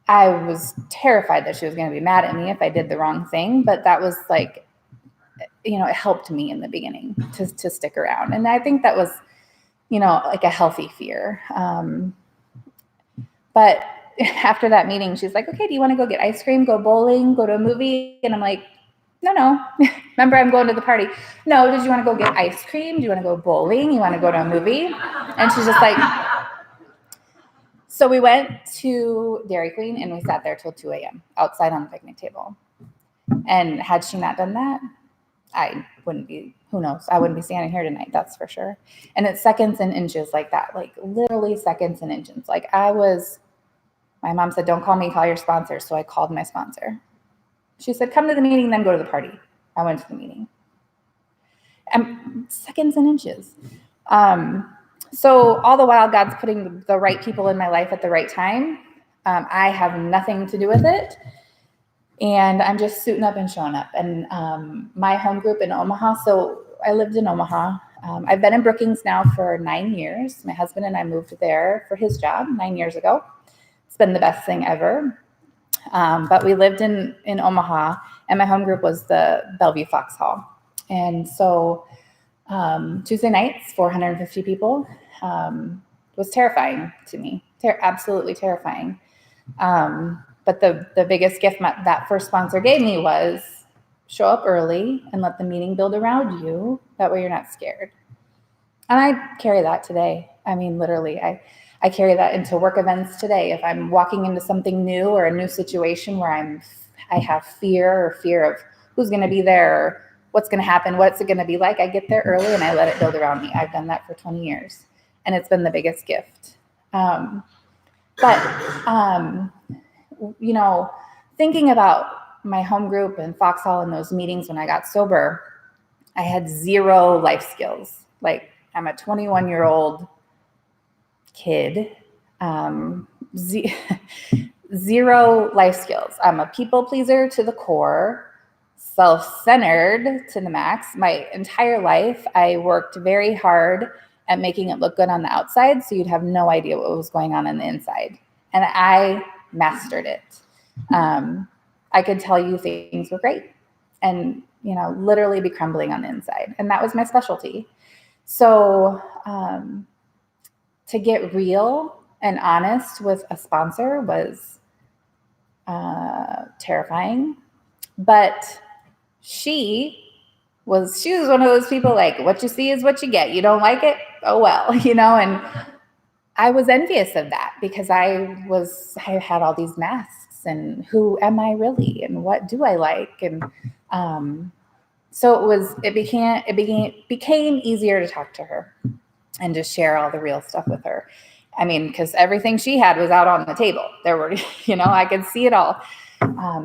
I was terrified that she was going to be mad at me if I did the wrong thing, but that was like, it helped me in the beginning to stick around. And I think that was, like a healthy fear. But after that meeting, she's like, okay, do you want to go get ice cream, go bowling, go to a movie? And I'm like, no. Remember, I'm going to the party. No, did you want to go get ice cream? Do you want to go bowling? You want to go to a movie? And she's just like, so we went to Dairy Queen and we sat there till 2 a.m. outside on the picnic table. And had she not done that, I wouldn't be, who knows? I wouldn't be standing here tonight, that's for sure. And it's seconds and inches like that, like literally seconds and inches. Like my mom said, don't call me, call your sponsor. So I called my sponsor. She said, come to the meeting, then go to the party. I went to the meeting. And seconds and inches. So all the while, God's putting the right people in my life at the right time. I have nothing to do with it. And I'm just suiting up and showing up. And my home group in Omaha, so I lived in Omaha. I've been in Brookings now for 9 years. My husband and I moved there for his job 9 years ago. It's been the best thing ever. But we lived in Omaha, and my home group was the Bellevue Fox Hall. And so Tuesday nights, 450 people, was terrifying to me, absolutely terrifying. But the biggest gift that first sponsor gave me was show up early and let the meeting build around you. That way you're not scared. And I carry that today. I mean, literally, I carry that into work events today. If I'm walking into something new or a new situation where I have fear of who's going to be there, or what's going to happen, what's it going to be like, I get there early and I let it build around me. I've done that for 20 years, and it's been the biggest gift. Thinking about my home group and Foxhall and those meetings when I got sober, I had zero life skills. Like, I'm a 21-year-old kid, zero life skills. I'm a people pleaser to the core, self-centered to the max. My entire life, I worked very hard at making it look good on the outside, so you'd have no idea what was going on the inside. And I mastered it. I could tell you things were great and, literally be crumbling on the inside. And that was my specialty. So to get real and honest with a sponsor was terrifying. But she was one of those people, like, what you see is what you get. You don't like it? Oh, well, and I was envious of that because I had all these masks, and who am I really, and what do I like? And so it became easier to talk to her and just share all the real stuff with her. I mean, because everything she had was out on the table. There were, I could see it all.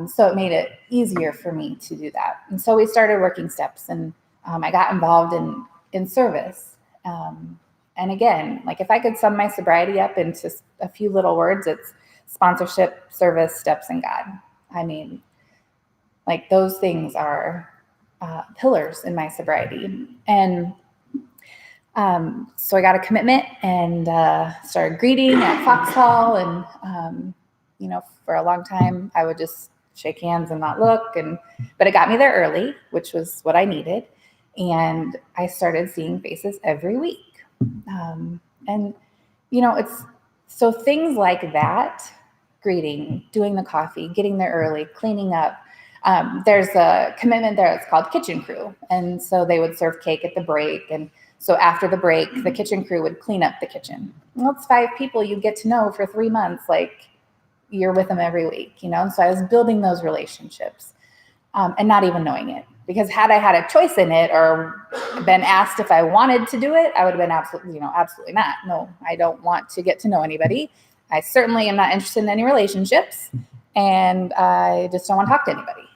So it made it easier for me to do that. And so we started working steps, and I got involved in service. And again, like, if I could sum my sobriety up into a few little words, it's sponsorship, service, steps, and God. I mean, like, those things are pillars in my sobriety. And so I got a commitment and started greeting at Foxhall. And, for a long time, I would just shake hands and not look. But it got me there early, which was what I needed. And I started seeing faces every week. It's so things like that, greeting, doing the coffee, getting there early, cleaning up. There's a commitment there. It's called Kitchen Crew. And so they would serve cake at the break. And so after the break, the kitchen crew would clean up the kitchen. Well, it's 5 people you get to know for 3 months. Like, you're with them every week, And so I was building those relationships and not even knowing it. Because had I had a choice in it or been asked if I wanted to do it, I would have been absolutely not. No, I don't want to get to know anybody. I certainly am not interested in any relationships, and I just don't want to talk to anybody.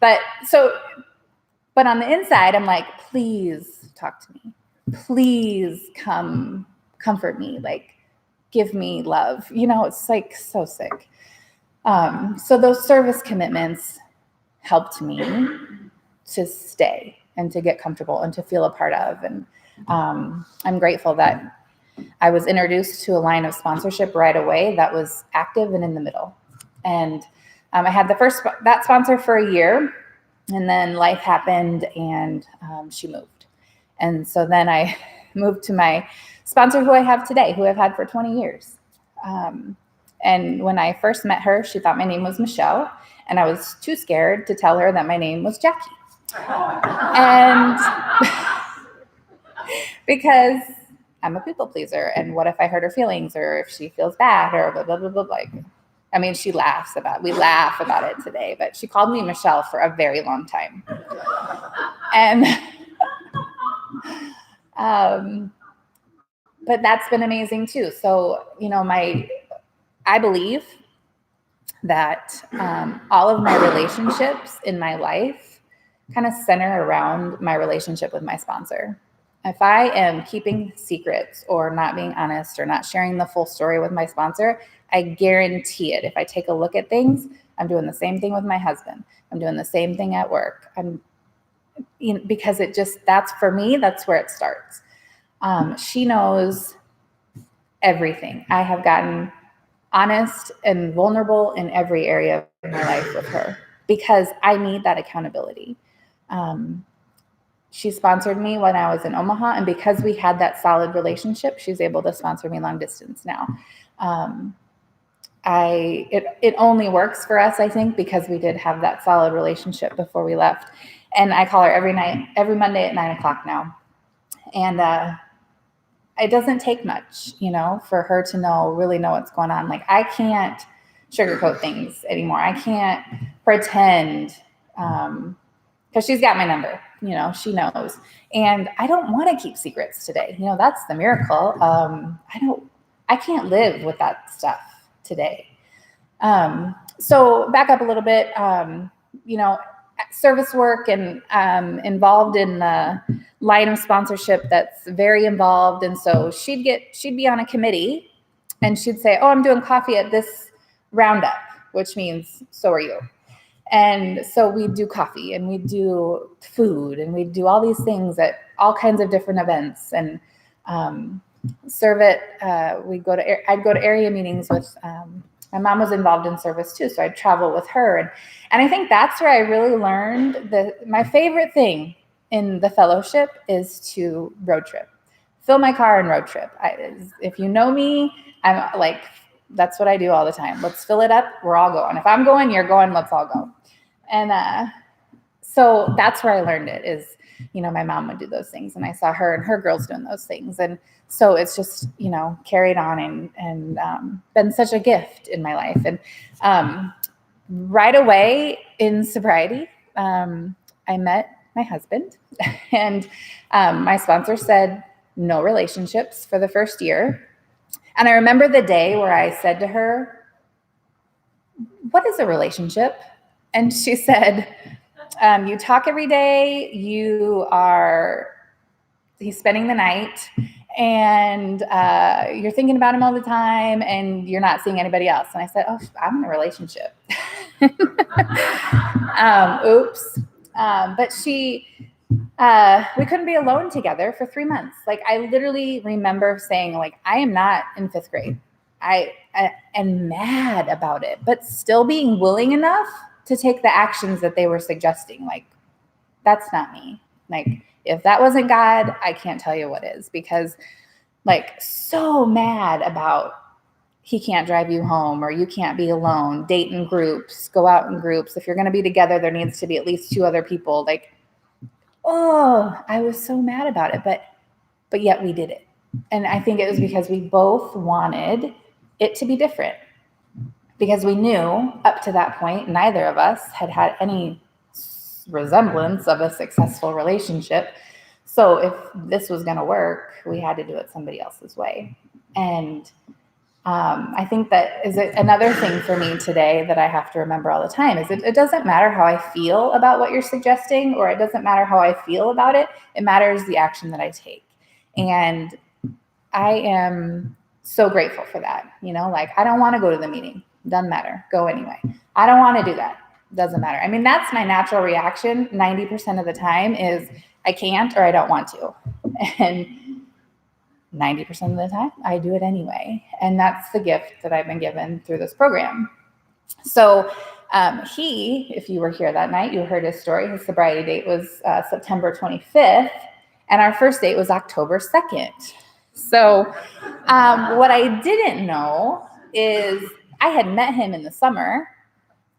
But on the inside, I'm like, please talk to me. Please come comfort me. Like, give me love. It's like so sick. So those service commitments helped me to stay and to get comfortable and to feel a part of. And I'm grateful that I was introduced to a line of sponsorship right away that was active and in the middle. And I had that sponsor for a year, and then life happened, and she moved. And so then I moved to my sponsor who I have today, who I've had for 20 years. And when I first met her, she thought my name was Michelle, and I was too scared to tell her that my name was Jackie. And because I'm a people pleaser, and what if I hurt her feelings, or if she feels bad, or blah, blah, blah, blah, like, I mean, we laugh about it today, but she called me Michelle for a very long time. And, but that's been amazing too. So, I believe that all of my relationships in my life kind of center around my relationship with my sponsor. If I am keeping secrets or not being honest or not sharing the full story with my sponsor, I guarantee it. If I take a look at things, I'm doing the same thing with my husband. I'm doing the same thing at work. Because that's for me, that's where it starts. She knows everything. I have gotten honest and vulnerable in every area of my life with her because I need that accountability. She sponsored me when I was in Omaha, and because we had that solid relationship, she's able to sponsor me long distance now. It only works for us, I think, because we did have that solid relationship before we left. And I call her every Monday at 9:00 now. And it doesn't take much, for her to really know what's going on. Like, I can't sugarcoat things anymore. I can't pretend, because she's got my number, she knows. And I don't want to keep secrets today. That's the miracle. I can't live with that stuff today. So back up a little bit, service work and involved in the line of sponsorship that's very involved. And so she'd be on a committee and she'd say, oh, I'm doing coffee at this roundup, which means so are you. And so we do coffee and we do food and we do all these things at all kinds of different events and serve it. I'd go to area meetings with, my mom was involved in service too. So I'd travel with her. And I think that's where I really learned my favorite thing in the fellowship is to road trip, fill my car and road trip. If you know me, I'm like, that's what I do all the time. Let's fill it up. We're all going. If I'm going, you're going, let's all go. And so that's where I learned it is, my mom would do those things and I saw her and her girls doing those things. And so it's just, carried on and been such a gift in my life. And right away in sobriety, I met my husband and my sponsor said, no relationships for the first year. And I remember the day where I said to her, what is a relationship? And she said, you talk every day, he's spending the night, and you're thinking about him all the time, and you're not seeing anybody else. And I said, oh, I'm in a relationship. Oops. But we couldn't be alone together for 3 months. Like, I literally remember saying, like, I am not in 5th grade. I am mad about it, but still being willing enough to take the actions that they were suggesting. Like, that's not me. Like, if that wasn't God, I can't tell you what is, because like, so mad about he can't drive you home or you can't be alone, date in groups, go out in groups. If you're going to be together, there needs to be at least 2 other people. Like, oh, I was so mad about it, but yet we did it. And I think it was because we both wanted it to be different, because we knew up to that point, neither of us had any resemblance of a successful relationship. So if this was going to work, we had to do it somebody else's way. And I think that is another thing for me today that I have to remember all the time is it doesn't matter how I feel about what you're suggesting, or it doesn't matter how I feel about it. It matters the action that I take. And I am so grateful for that. Like, I don't want to go to the meeting. Doesn't matter. Go anyway. I don't want to do that. Doesn't matter. I mean, that's my natural reaction 90% of the time is I can't or I don't want to. And 90% of the time, I do it anyway. And that's the gift that I've been given through this program. So if you were here that night, you heard his story. His sobriety date was September 25th, and our first date was October 2nd. So what I didn't know is I had met him in the summer.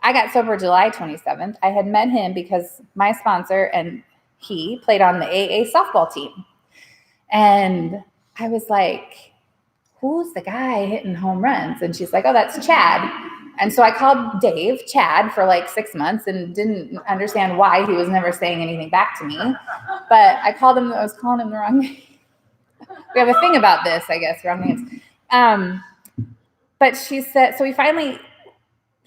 I got sober July 27th. I had met him because my sponsor and he played on the AA softball team. And I was like, who's the guy hitting home runs? And she's like, oh, that's Chad. And so I called Dave, Chad, for like 6 months and didn't understand why he was never saying anything back to me. But I was calling him the wrong name. We have a thing about this, I guess, wrong names. But she said, so we finally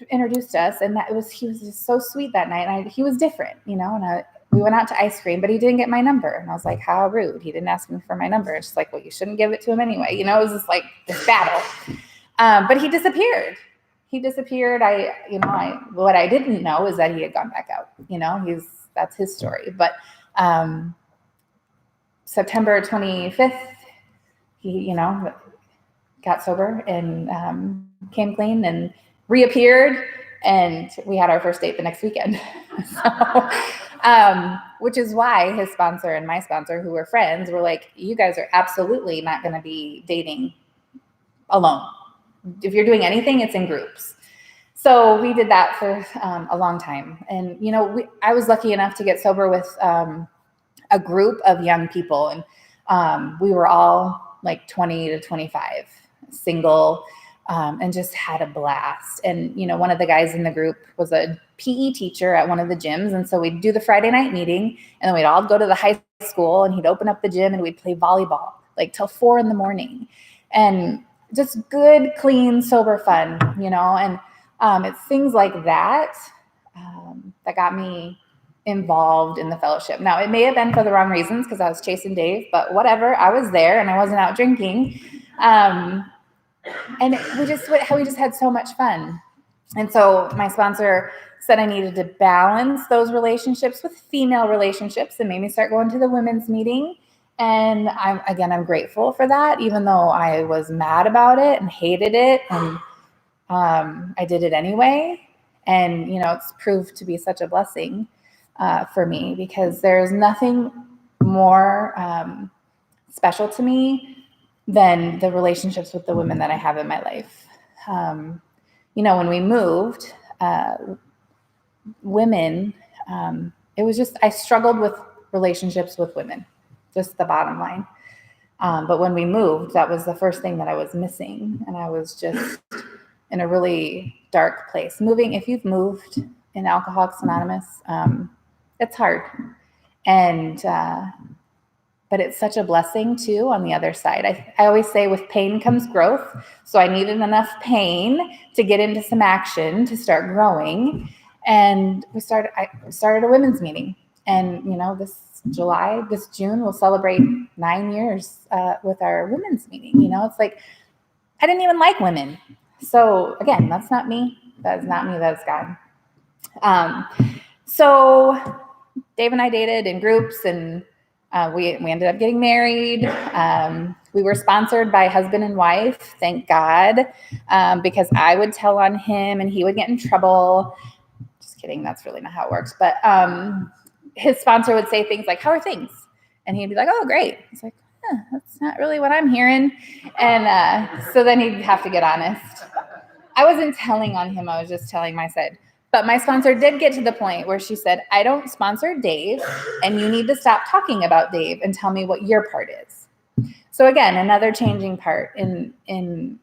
introduced us, and he was just so sweet that night. And he was different, you know, and we went out to ice cream, but he didn't get my number. And I was like, how rude. He didn't ask me for my number. It's just like, well, you shouldn't give it to him anyway. You know, it was just like this battle. But he disappeared. What I didn't know is that he had gone back out. You know, that's his story. But September 25th, he, you know, got sober and came clean and reappeared. And we had our first date the next weekend. So, which is why his sponsor and my sponsor, who were friends, were like, you guys are absolutely not going to be dating alone. If you're doing anything, it's in groups. So we did that for a long time. And, you know, I was lucky enough to get sober with a group of young people. And we were all like 20 to 25, single, and just had a blast. And, you know, one of the guys in the group was a PE teacher at one of the gyms. And so we'd do the Friday night meeting, and then we'd all go to the high school, and he'd open up the gym and we'd play volleyball like till 4 a.m. And just good, clean, sober fun, you know, and it's things like that that got me involved in the fellowship. Now, it may have been for the wrong reasons because I was chasing Dave, but whatever, I was there and I wasn't out drinking. And we just had so much fun. And so my sponsor said I needed to balance those relationships with female relationships and made me start going to the women's meeting. And I'm grateful for that, even though I was mad about it and hated it. And I did it anyway. And, you know, it's proved to be such a blessing for me because there's nothing more special to me than the relationships with the women that I have in my life. You know, when we moved, women, it was just, I struggled with relationships with women, just the bottom line. But when we moved, that was the first thing that I was missing. And I was just in a really dark place. If you've moved in Alcoholics Anonymous, it's hard. And, but it's such a blessing too on the other side. I always say with pain comes growth. So I needed enough pain to get into some action to start growing. And I started a women's meeting. And, you know, this June, we'll celebrate 9 years with our women's meeting. You know, it's like, I didn't even like women. So again, that's not me. That is not me. That's God. So Dave and I dated in groups, and we ended up getting married. We were sponsored by husband and wife, thank God, because I would tell on him and he would get in trouble. Just kidding. That's really not how it works. But his sponsor would say things like, how are things? And he'd be like, oh, great. It's like, that's not really what I'm hearing. And so then he'd have to get honest. I wasn't telling on him. I was just telling my side. But my sponsor did get to the point where she said, I don't sponsor Dave, and you need to stop talking about Dave and tell me what your part is. So again, another changing part in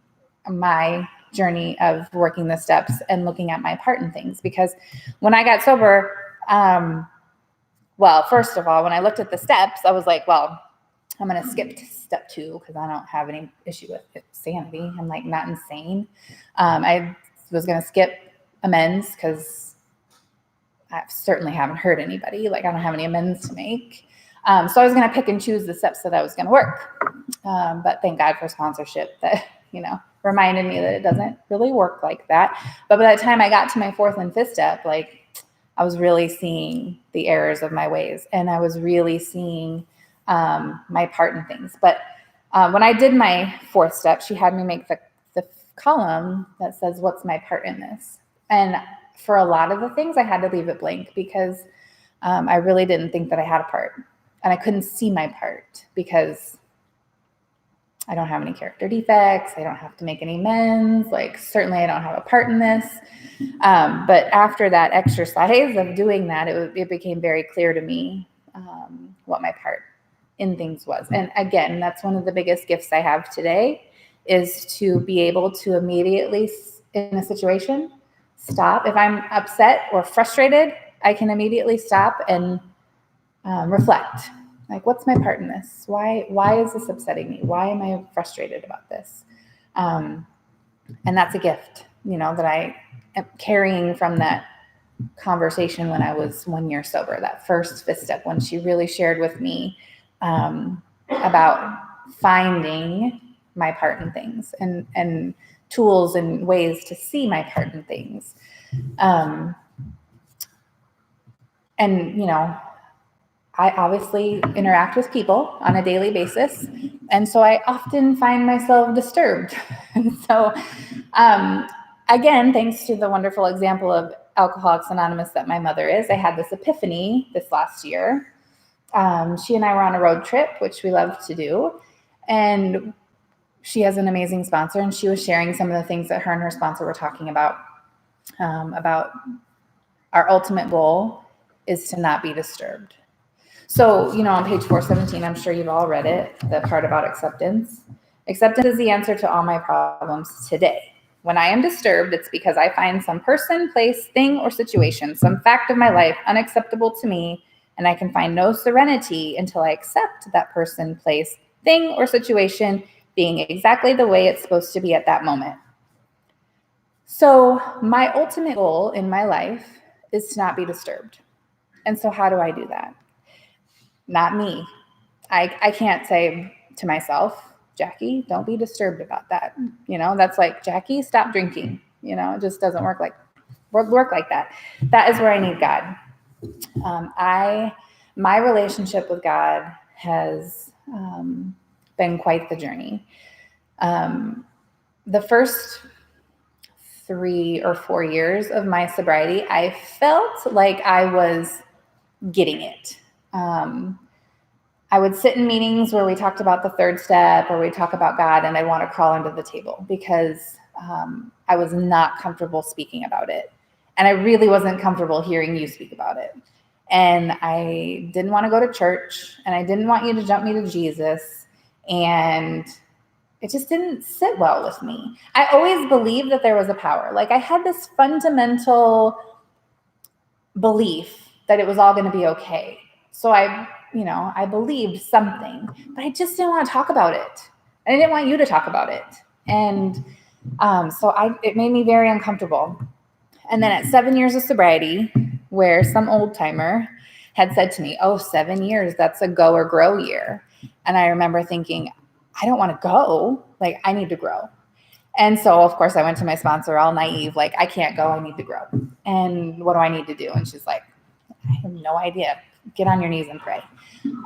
my journey of working the steps and looking at my part in things. Because when I got sober, well, first of all, when I looked at the steps, I was like, well, I'm going to skip to step 2 because I don't have any issue with sanity. I'm like not insane. I was going to skip amends because I certainly haven't hurt anybody. Like I don't have any amends to make. So I was going to pick and choose the steps that I was going to work. But thank God for sponsorship that, you know, reminded me that it doesn't really work like that. But by the time I got to my 4th and 5th step, like I was really seeing the errors of my ways, and I was really seeing my part in things. But When I did my 4th step, she had me make the column that says, what's my part in this? And for a lot of the things, I had to leave it blank because I really didn't think that I had a part. And I couldn't see my part because I don't have any character defects. I don't have to make any amends. Like, certainly I don't have a part in this. But after that exercise of doing that, it became very clear to me what my part in things was. And again, that's one of the biggest gifts I have today, is to be able to immediately, in a situation, stop. If I'm upset or frustrated, I can immediately stop and reflect. Like, what's my part in this? Why is this upsetting me? Why am I frustrated about this? And that's a gift, that I am carrying from that conversation when I was 1 year sober, that first 5th step, when she really shared with me about finding my part in things and tools and ways to see my part in things. I obviously interact with people on a daily basis. And so I often find myself disturbed. And so, again, thanks to the wonderful example of Alcoholics Anonymous that my mother is, I had this epiphany this last year. She and I were on a road trip, which we love to do. And she has an amazing sponsor. And she was sharing some of the things that her and her sponsor were talking about our ultimate goal is to not be disturbed. So, on page 417, I'm sure you've all read it, the part about acceptance. Acceptance is the answer to all my problems today. When I am disturbed, it's because I find some person, place, thing, or situation, some fact of my life unacceptable to me, and I can find no serenity until I accept that person, place, thing, or situation being exactly the way it's supposed to be at that moment. So my ultimate goal in my life is to not be disturbed. And so how do I do that? Not me. I can't say to myself, Jackie, don't be disturbed about that. That's like, Jackie, stop drinking. It just doesn't work like that. That is where I need God. My relationship with God has been quite the journey. The first 3 or 4 years of my sobriety, I felt like I was getting it. I would sit in meetings where we talked about the 3rd step or we talk about God, and I'd want to crawl under the table because I was not comfortable speaking about it. And I really wasn't comfortable hearing you speak about it. And I didn't want to go to church, and I didn't want you to jump me to Jesus. And it just didn't sit well with me. I always believed that there was a power. Like, I had this fundamental belief that it was all going to be okay. So I believed something, but I just didn't want to talk about it. I didn't want you to talk about it. And it made me very uncomfortable. And then at 7 years of sobriety, where some old timer had said to me, 7 years, that's a go or grow year. And I remember thinking, I don't want to go. Like, I need to grow. And so, of course, I went to my sponsor all naive, like, I can't go, I need to grow. And what do I need to do? And she's like, I have no idea. Get on your knees and pray.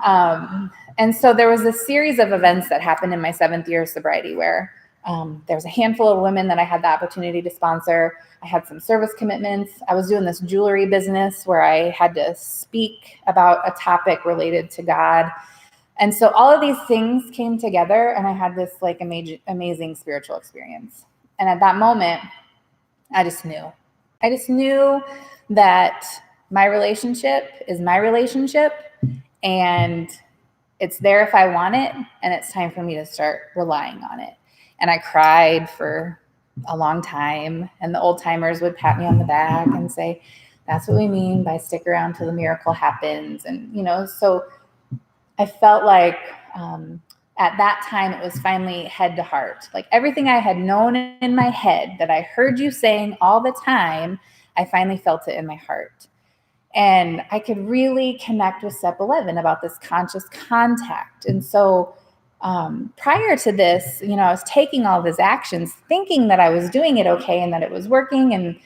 And so there was a series of events that happened in my 7th year of sobriety where there was a handful of women that I had the opportunity to sponsor. I had some service commitments. I was doing this jewelry business where I had to speak about a topic related to God. And so all of these things came together, and I had this like amazing spiritual experience. And at that moment, I just knew that my relationship is my relationship, and it's there if I want it, and it's time for me to start relying on it. And I cried for a long time, and the old timers would pat me on the back and say, that's what we mean by stick around till the miracle happens. And, so I felt like at that time it was finally head to heart. Like, everything I had known in my head that I heard you saying all the time, I finally felt it in my heart. And I could really connect with step 11 about this conscious contact. And so prior to this, I was taking all these actions thinking that I was doing it okay and that it was working. And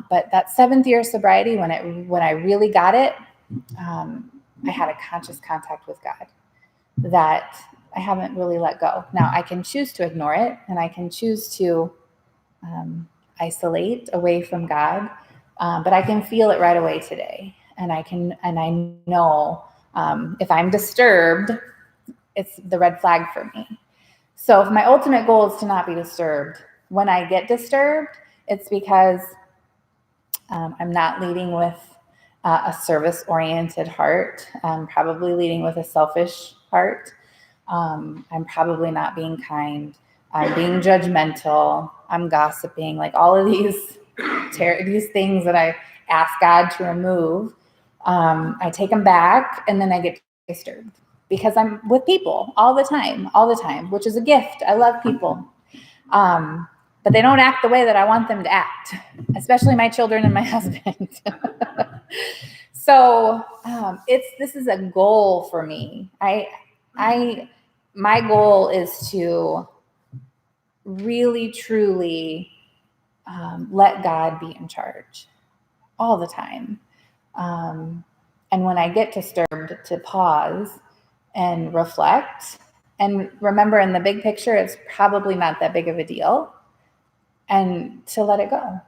but that 7th year of sobriety, when I really got it, I had a conscious contact with God that I haven't really let go. Now I can choose to ignore it, and I can choose to isolate away from God, but I can feel it right away today, and I know if I'm disturbed, it's the red flag for me. So if my ultimate goal is to not be disturbed, when I get disturbed, it's because I'm not leading with a service-oriented heart. I'm probably leading with a selfish heart. I'm probably not being kind. I'm being judgmental. I'm gossiping. Like all of these things that I ask God to remove, I take them back, and then I get disturbed because I'm with people all the time, which is a gift. I love people. But they don't act the way that I want them to act, especially my children and my husband. So this is a goal for me. My goal is to really, truly let God be in charge all the time. And when I get disturbed, to pause and reflect and remember, in the big picture, it's probably not that big of a deal, and to let it go,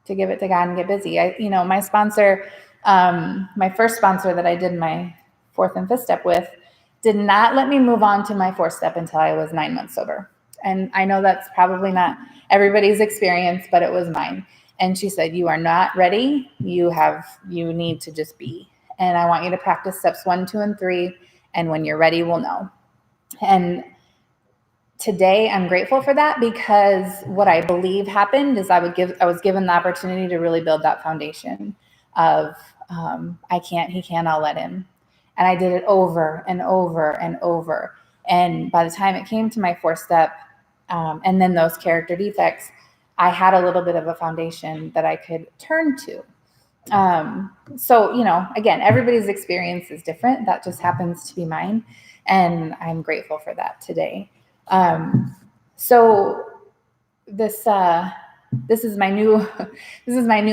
to give it to God and get busy. My sponsor, my first sponsor that I did my 4th and 5th step with, did not let me move on to my 4th step until I was 9 months sober. And I know that's probably not everybody's experience, but it was mine. And she said, "You are not ready. You need to just be. And I want you to practice steps 1, 2, and 3. And when you're ready, we'll know." And today I'm grateful for that, because what I believe happened is I was given the opportunity to really build that foundation of he can, I'll let him. And I did it over and over and over. And by the time it came to my 4th step, and then those character defects, I had a little bit of a foundation that I could turn to. So, again, everybody's experience is different. That just happens to be mine. And I'm grateful for that today. So this is my new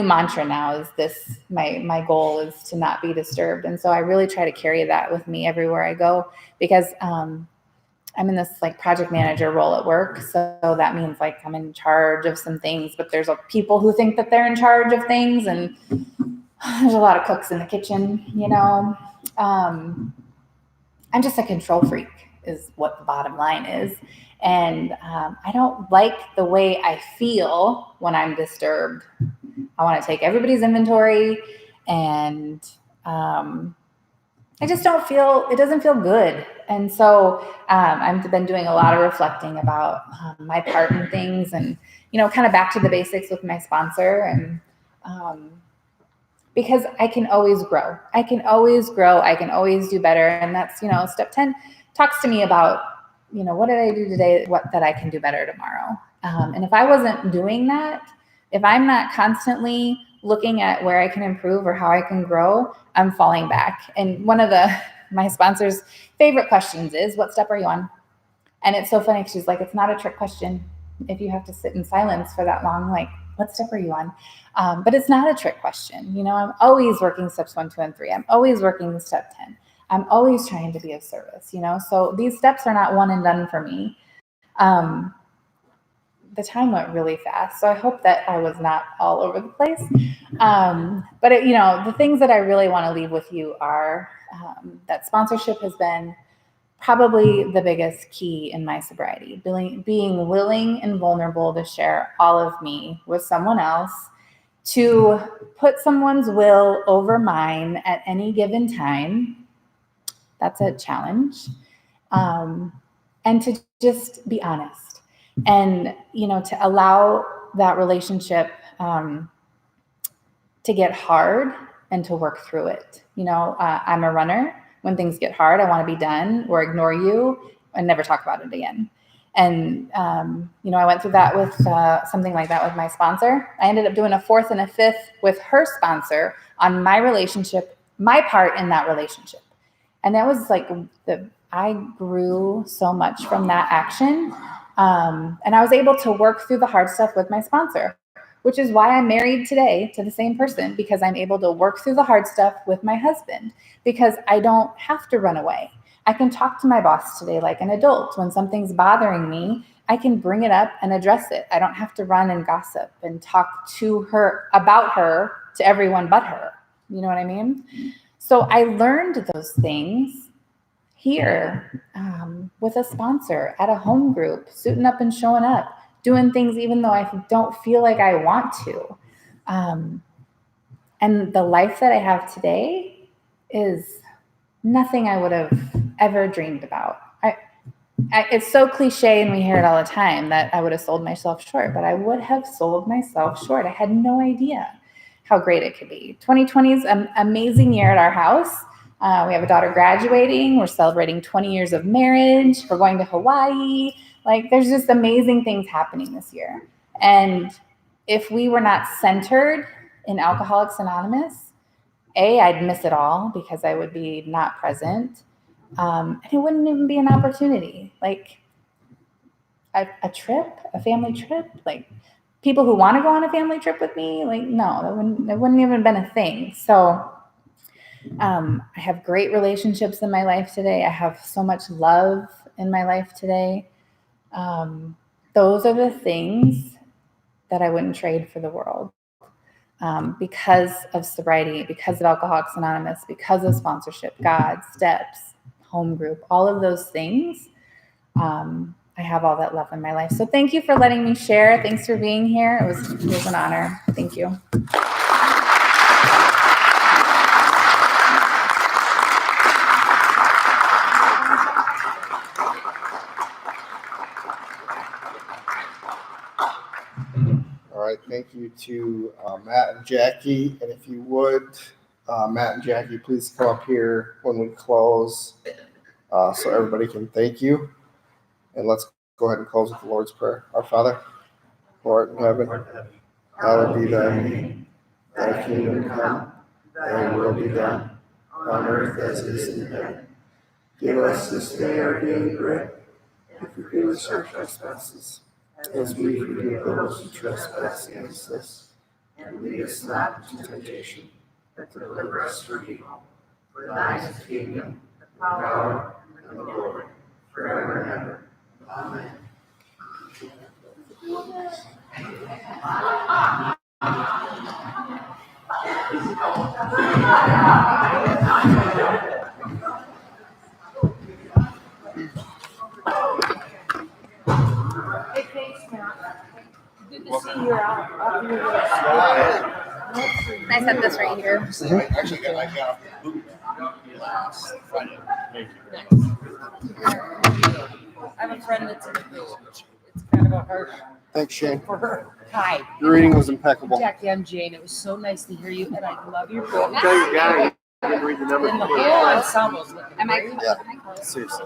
mantra now, is my goal is to not be disturbed. And so I really try to carry that with me everywhere I go, because I'm in this like project manager role at work. So that means like I'm in charge of some things, but there's people who think that they're in charge of things, and there's a lot of cooks in the kitchen, I'm just a control freak, is what the bottom line is. And I don't like the way I feel when I'm disturbed. I want to take everybody's inventory, and I just it doesn't feel good. And so I've been doing a lot of reflecting about my part in things, and, kind of back to the basics with my sponsor. And because I can always grow. I can always do better. And that's, step 10 talks to me about, what did I do today? That I can do better tomorrow. And if I wasn't doing that, if I'm not constantly looking at where I can improve or how I can grow, I'm falling back. And one of my sponsor's favorite questions is, "What step are you on?" And it's so funny. She's like, "It's not a trick question. If you have to sit in silence for that long, like, what step are you on?" But it's not a trick question. I'm always working steps 1, 2, and 3. I'm always working step 10. I'm always trying to be of service, So these steps are not one and done for me. The time went really fast, so I hope that I was not all over the place. But the things that I really want to leave with you are that sponsorship has been probably the biggest key in my sobriety. Being willing and vulnerable to share all of me with someone else, to put someone's will over mine at any given time. That's a challenge. And to just be honest, and, to allow that relationship to get hard and to work through it. I'm a runner. When things get hard, I want to be done or ignore you and never talk about it again. And, I went through that with something like that with my sponsor. I ended up doing a 4th and a 5th with her sponsor on my relationship, my part in that relationship. And that was like I grew so much from that action. And I was able to work through the hard stuff with my sponsor, which is why I'm married today to the same person, because I'm able to work through the hard stuff with my husband, because I don't have to run away. I can talk to my boss today like an adult. When something's bothering me, I can bring it up and address it. I don't have to run and gossip and talk to her about her to everyone but her. You know what I mean? So I learned those things here with a sponsor at a home group, suiting up and showing up, doing things even though I don't feel like I want to. And the life that I have today is nothing I would have ever dreamed about. It's so cliche and we hear it all the time that I would have sold myself short, but I would have sold myself short. I had no idea how great it could be. 2020 is an amazing year at our house. We have a daughter graduating. We're celebrating 20 years of marriage. We're going to Hawaii. Like, there's just amazing things happening this year. And if we were not centered in Alcoholics Anonymous, I'd miss it all because I would be not present. And it wouldn't even be an opportunity. Like a trip, a family trip, like people who want to go on a family trip with me, like, no, that wouldn't even been a thing. So I have great relationships in my life today. I have so much love in my life today. Those are the things that I wouldn't trade for the world. Because of sobriety, because of Alcoholics Anonymous, because of sponsorship, God, steps, home group, all of those things. I have all that love in my life. So thank you for letting me share. Thanks for being here. It was an honor. Thank you. All right, thank you to Matt and Jackie. And if you would, Matt and Jackie, please come up here when we close so everybody can thank you. And let's go ahead and close with the Lord's Prayer. Our Father, who art in heaven, hallowed be thy name. Thy kingdom come, thy will be done, on earth as it is in heaven. Give us this day our daily bread, and forgive us our trespasses, as we forgive those who trespass against us. And lead us not into temptation, but deliver us from evil. For thine is the kingdom, the power, and the glory, forever and ever. Amen. Good to see you out. I set this right here. Actually, I got the boot last Friday. I have a friend that's in prison. It's kind of a hard Thanks, Shane. for her. Hi, Your reading was impeccable. Jackie. I'm Jane. It was so nice to hear you, and I love your book. Tell your guy. I didn't read the number. And the whole ensemble's looking Am I? great. Yeah. Seriously.